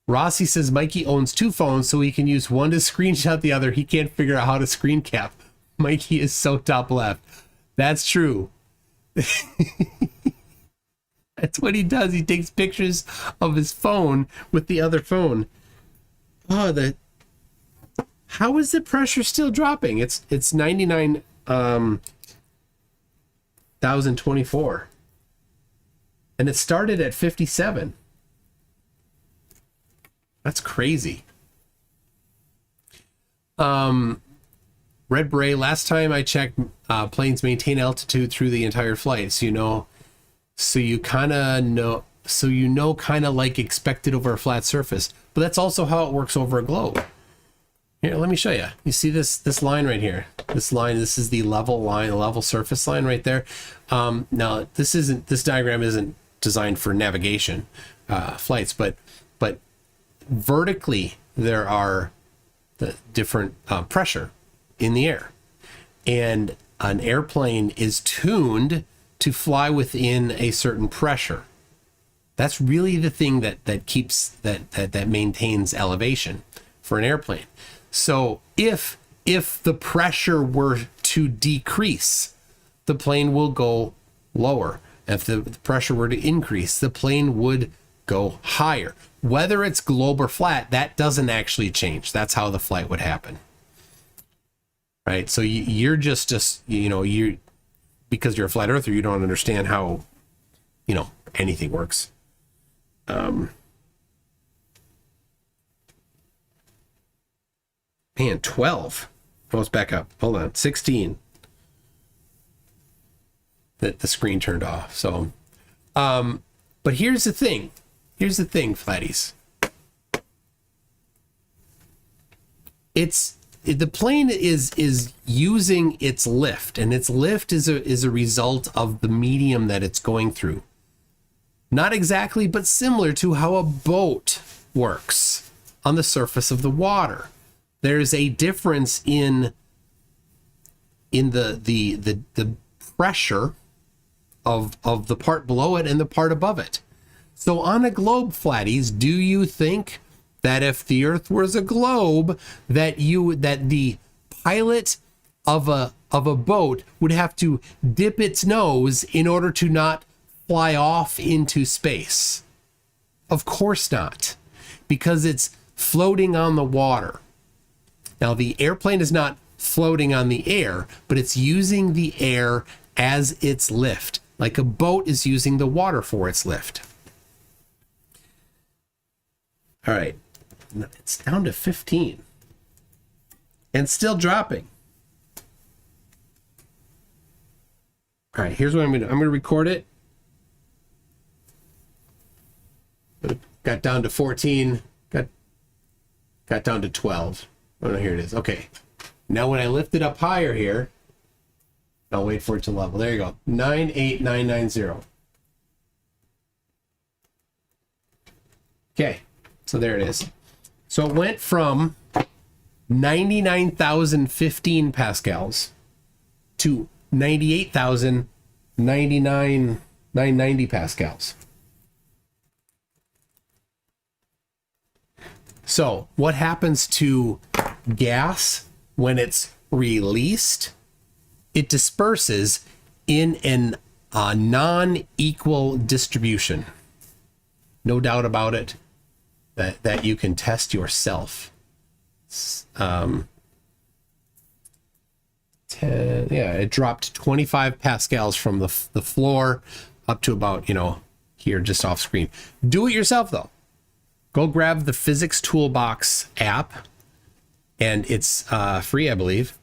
Rossi says Mikey owns two phones, so he can use one to screenshot the other. He can't figure out how to screen cap. Mikey is so top left. That's true. That's what he does. He takes pictures of his phone with the other phone. Oh, how is the pressure still dropping? It's 99,024. And it started at 57. That's crazy. Red Beret, last time I checked, planes maintain altitude through the entire flight. So you kind of like expected over a flat surface. But that's also how it works over a globe. Here, let me show you. You see this line right here? This is the level line, the level surface line right there. Now, this diagram isn't designed for navigation flights, but vertically there are the different pressure in the air, and an airplane is tuned to fly within a certain pressure. That's really the thing that keeps that maintains elevation for an airplane. So if the pressure were to decrease, the plane will go lower. If the pressure were to increase, the plane would go higher. Whether it's globe or flat, that doesn't actually change. That's how the flight would happen. Right? So you're just because you're a flat earther, you don't understand how, anything works. Man, 12. Oh, let's back up. Hold on. 16. That the screen turned off. So, but here's the thing. Here's the thing, flatties. The plane is using its lift, and its lift is a result of the medium that it's going through. Not exactly, but similar to how a boat works on the surface of the water. There's a difference in the pressure of the part below it and the part above it. So on a globe, flatties, do you think that if the Earth was a globe, that the pilot of a boat would have to dip its nose in order to not fly off into space? Of course not, because it's floating on the water. Now, the airplane is not floating on the air, but it's using the air as its lift, like a boat is using the water for its lift. All right, it's down to 15 and still dropping. All right, here's what I'm gonna do. I'm gonna record it. Got down to 14, got down to 12. Oh no, here it is. Okay. Now when I lift it up higher here, I'll wait for it to level. There you go. 98990. Okay. So there it is. So it went from 99,015 pascals to 98,099,990 pascals. So what happens to gas when it's released? It disperses in a non-equal distribution. No doubt about it, that you can test yourself. 10, yeah, it dropped 25 pascals from the floor up to about, here just off screen. Do it yourself though. Go grab the Physics Toolbox app, and it's free, I believe,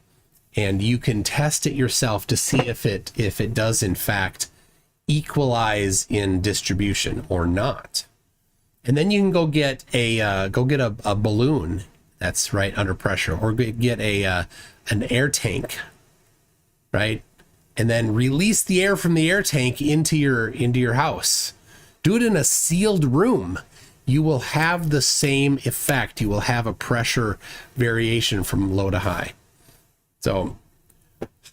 and you can test it yourself to see if it does in fact equalize in distribution or not. And then you can go get a balloon that's right under pressure, or get an air tank, right, and then release the air from the air tank into your house. Do it in a sealed room. You will have the same effect. You will have a pressure variation from low to high. So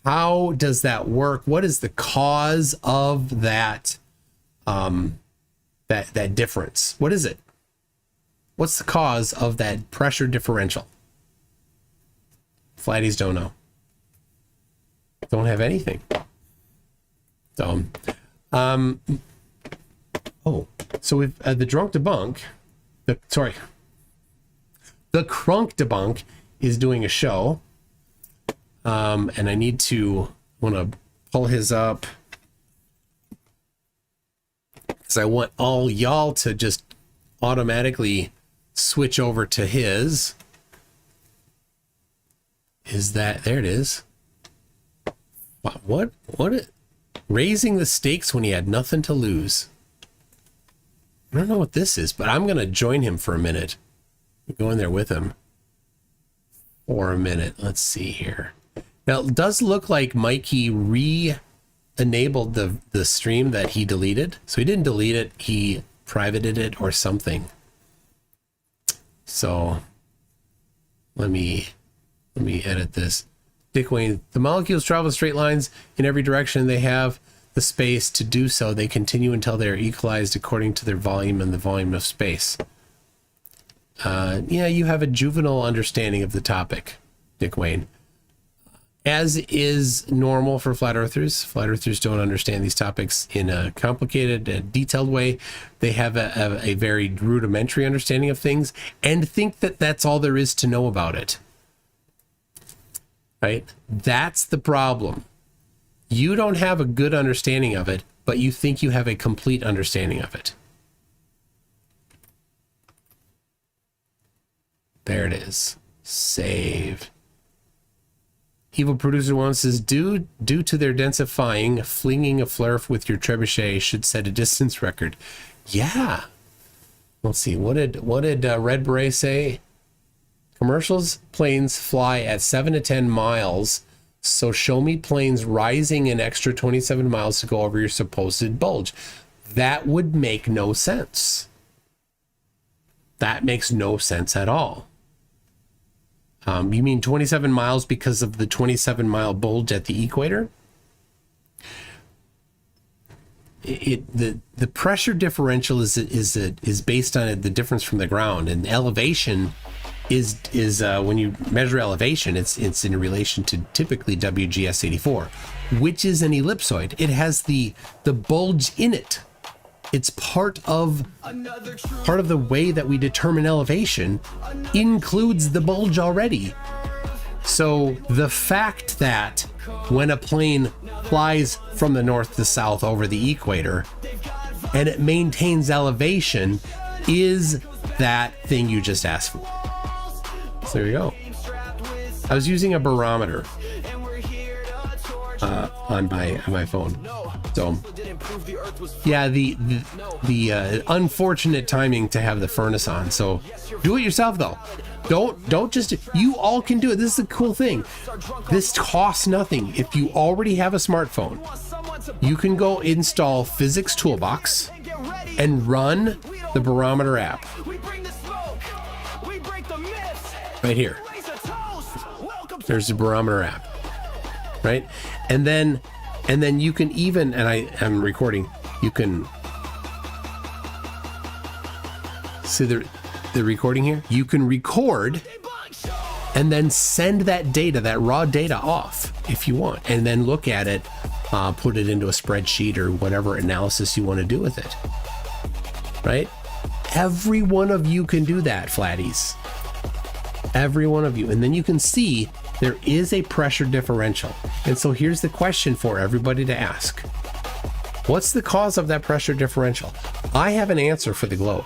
how does that work? What is the cause of that that difference? What is it? What's the cause of that pressure differential? Flatties don't know. Don't have anything. So so we've the drunk debunk, the crunk debunk is doing a show, and I want to pull his up because I want all y'all to just automatically switch over to his. Is that there? It is. What? Raising the stakes when he had nothing to lose. I don't know what this is, but I'm going to join him for a minute. Go in there with him for a minute. Let's see here. Now, it does look like Mikey re-enabled the stream that he deleted. So he didn't delete it. He privated it or something. So let me edit this. Dick Wayne, the molecules travel in straight lines in every direction. They have the space to do so. They continue until they are equalized according to their volume and the volume of space. Yeah, you have a juvenile understanding of the topic, Dick Wayne. As is normal for flat earthers. Flat earthers don't understand these topics in a complicated and detailed way. They have a very rudimentary understanding of things and think that that's all there is to know about it. Right? That's the problem. You don't have a good understanding of it, but you think you have a complete understanding of it. There it is. Save. Evil Producer One says, due to their densifying, flinging a flurf with your trebuchet should set a distance record. Yeah. Let's see. What did Red Beret say? Commercials planes fly at 7 to 10 miles. So show me planes rising an extra 27 miles to go over your supposed bulge. That would make no sense. That makes no sense at all. You mean 27 miles because of the 27-mile bulge at the equator? The pressure differential is based on the difference from the ground, and elevation is when you measure elevation, it's in relation to typically WGS 84, which is an ellipsoid. It has the bulge in it. It's part of the way that we determine elevation includes the bulge already. So the fact that when a plane flies from the north to south over the equator and it maintains elevation is that thing you just asked for. So there you go. I was using a barometer on my phone. So yeah, the unfortunate timing to have the furnace on. So do it yourself though. Don't just, you all can do it. This is a cool thing. This costs nothing. If you already have a smartphone, you can go install Physics Toolbox and run the barometer app. Right here. There's the barometer app. Right? And then you can even, and I'm recording, you can see the recording here. You can record and then send that data, that raw data off if you want, and then look at it, put it into a spreadsheet or whatever analysis you want to do with it. Right? Every one of you can do that, flatties. Every one of you. And then you can see there is a pressure differential. And so here's the question for everybody to ask. What's the cause of that pressure differential? I have an answer for the globe.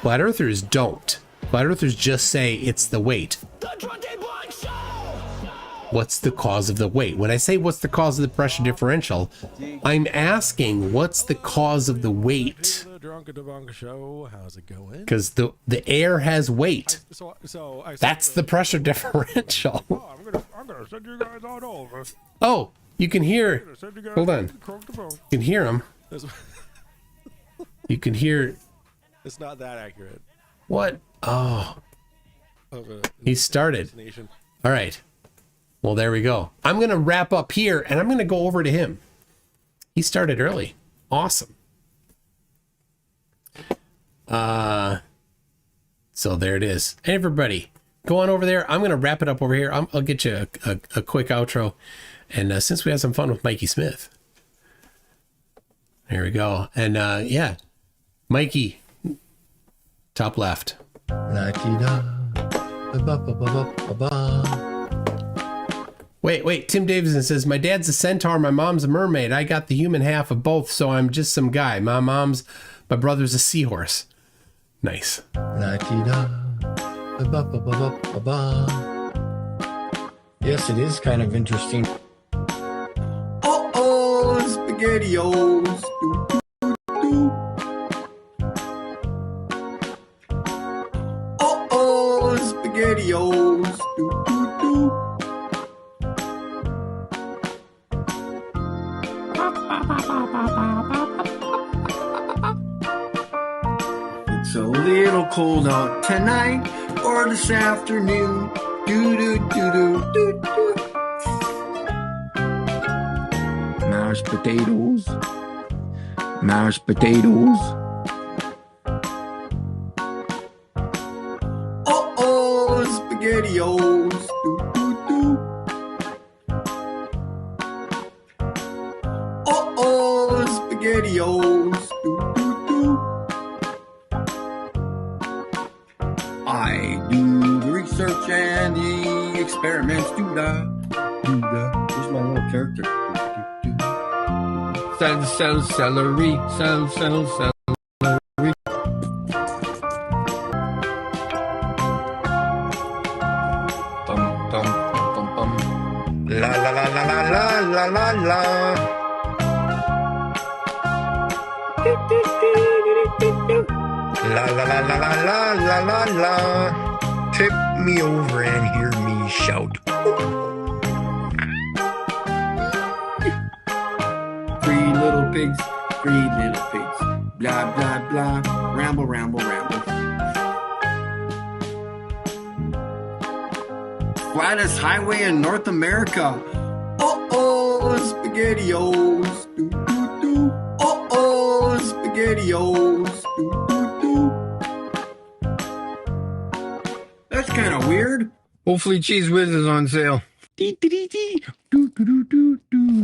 Flat earthers don't. Flat earthers just say it's the weight. What's the cause of the weight? When I say what's the cause of the pressure differential, I'm asking what's the cause of the weight? How's it going? Because the air has weight. That's the pressure differential. I'm gonna send you guys on over. Oh, you can hear. Hold on. You can hear him. You can hear. It's not that accurate. What? Oh. He started. All right. Well, there we go. I'm going to wrap up here and I'm going to go over to him. He started early. Awesome. So there it is. Hey, everybody, go on over there. I'm going to wrap it up over here. I'll get you a quick outro. And since we had some fun with Mikey Smith. There we go. And yeah, Mikey, top left. Wait, Tim Davidson says, my dad's a centaur, my mom's a mermaid. I got the human half of both, so I'm just some guy. My brother's a seahorse. Nice. Yes, it is kind of interesting. Oh, SpaghettiOs. Oh, SpaghettiOs. It's a little cold out tonight or this afternoon. Do. Mashed potatoes. Mashed potatoes. Oh, SpaghettiOs. Do. Oh, SpaghettiOs. Do. I do the research and the experiments. Do da. Here's my little character. Celery. Celery. Bum. La. La. Tip me over and hear me shout. Three little pigs. Blah, blah, blah. Ramble. Flattest highway in North America. Oh, SpaghettiOs. Do. Oh, SpaghettiOs. Do. weird? Hopefully Cheese Whiz is on sale. Dee, dee, dee, dee. Doo, doo, doo, doo, doo.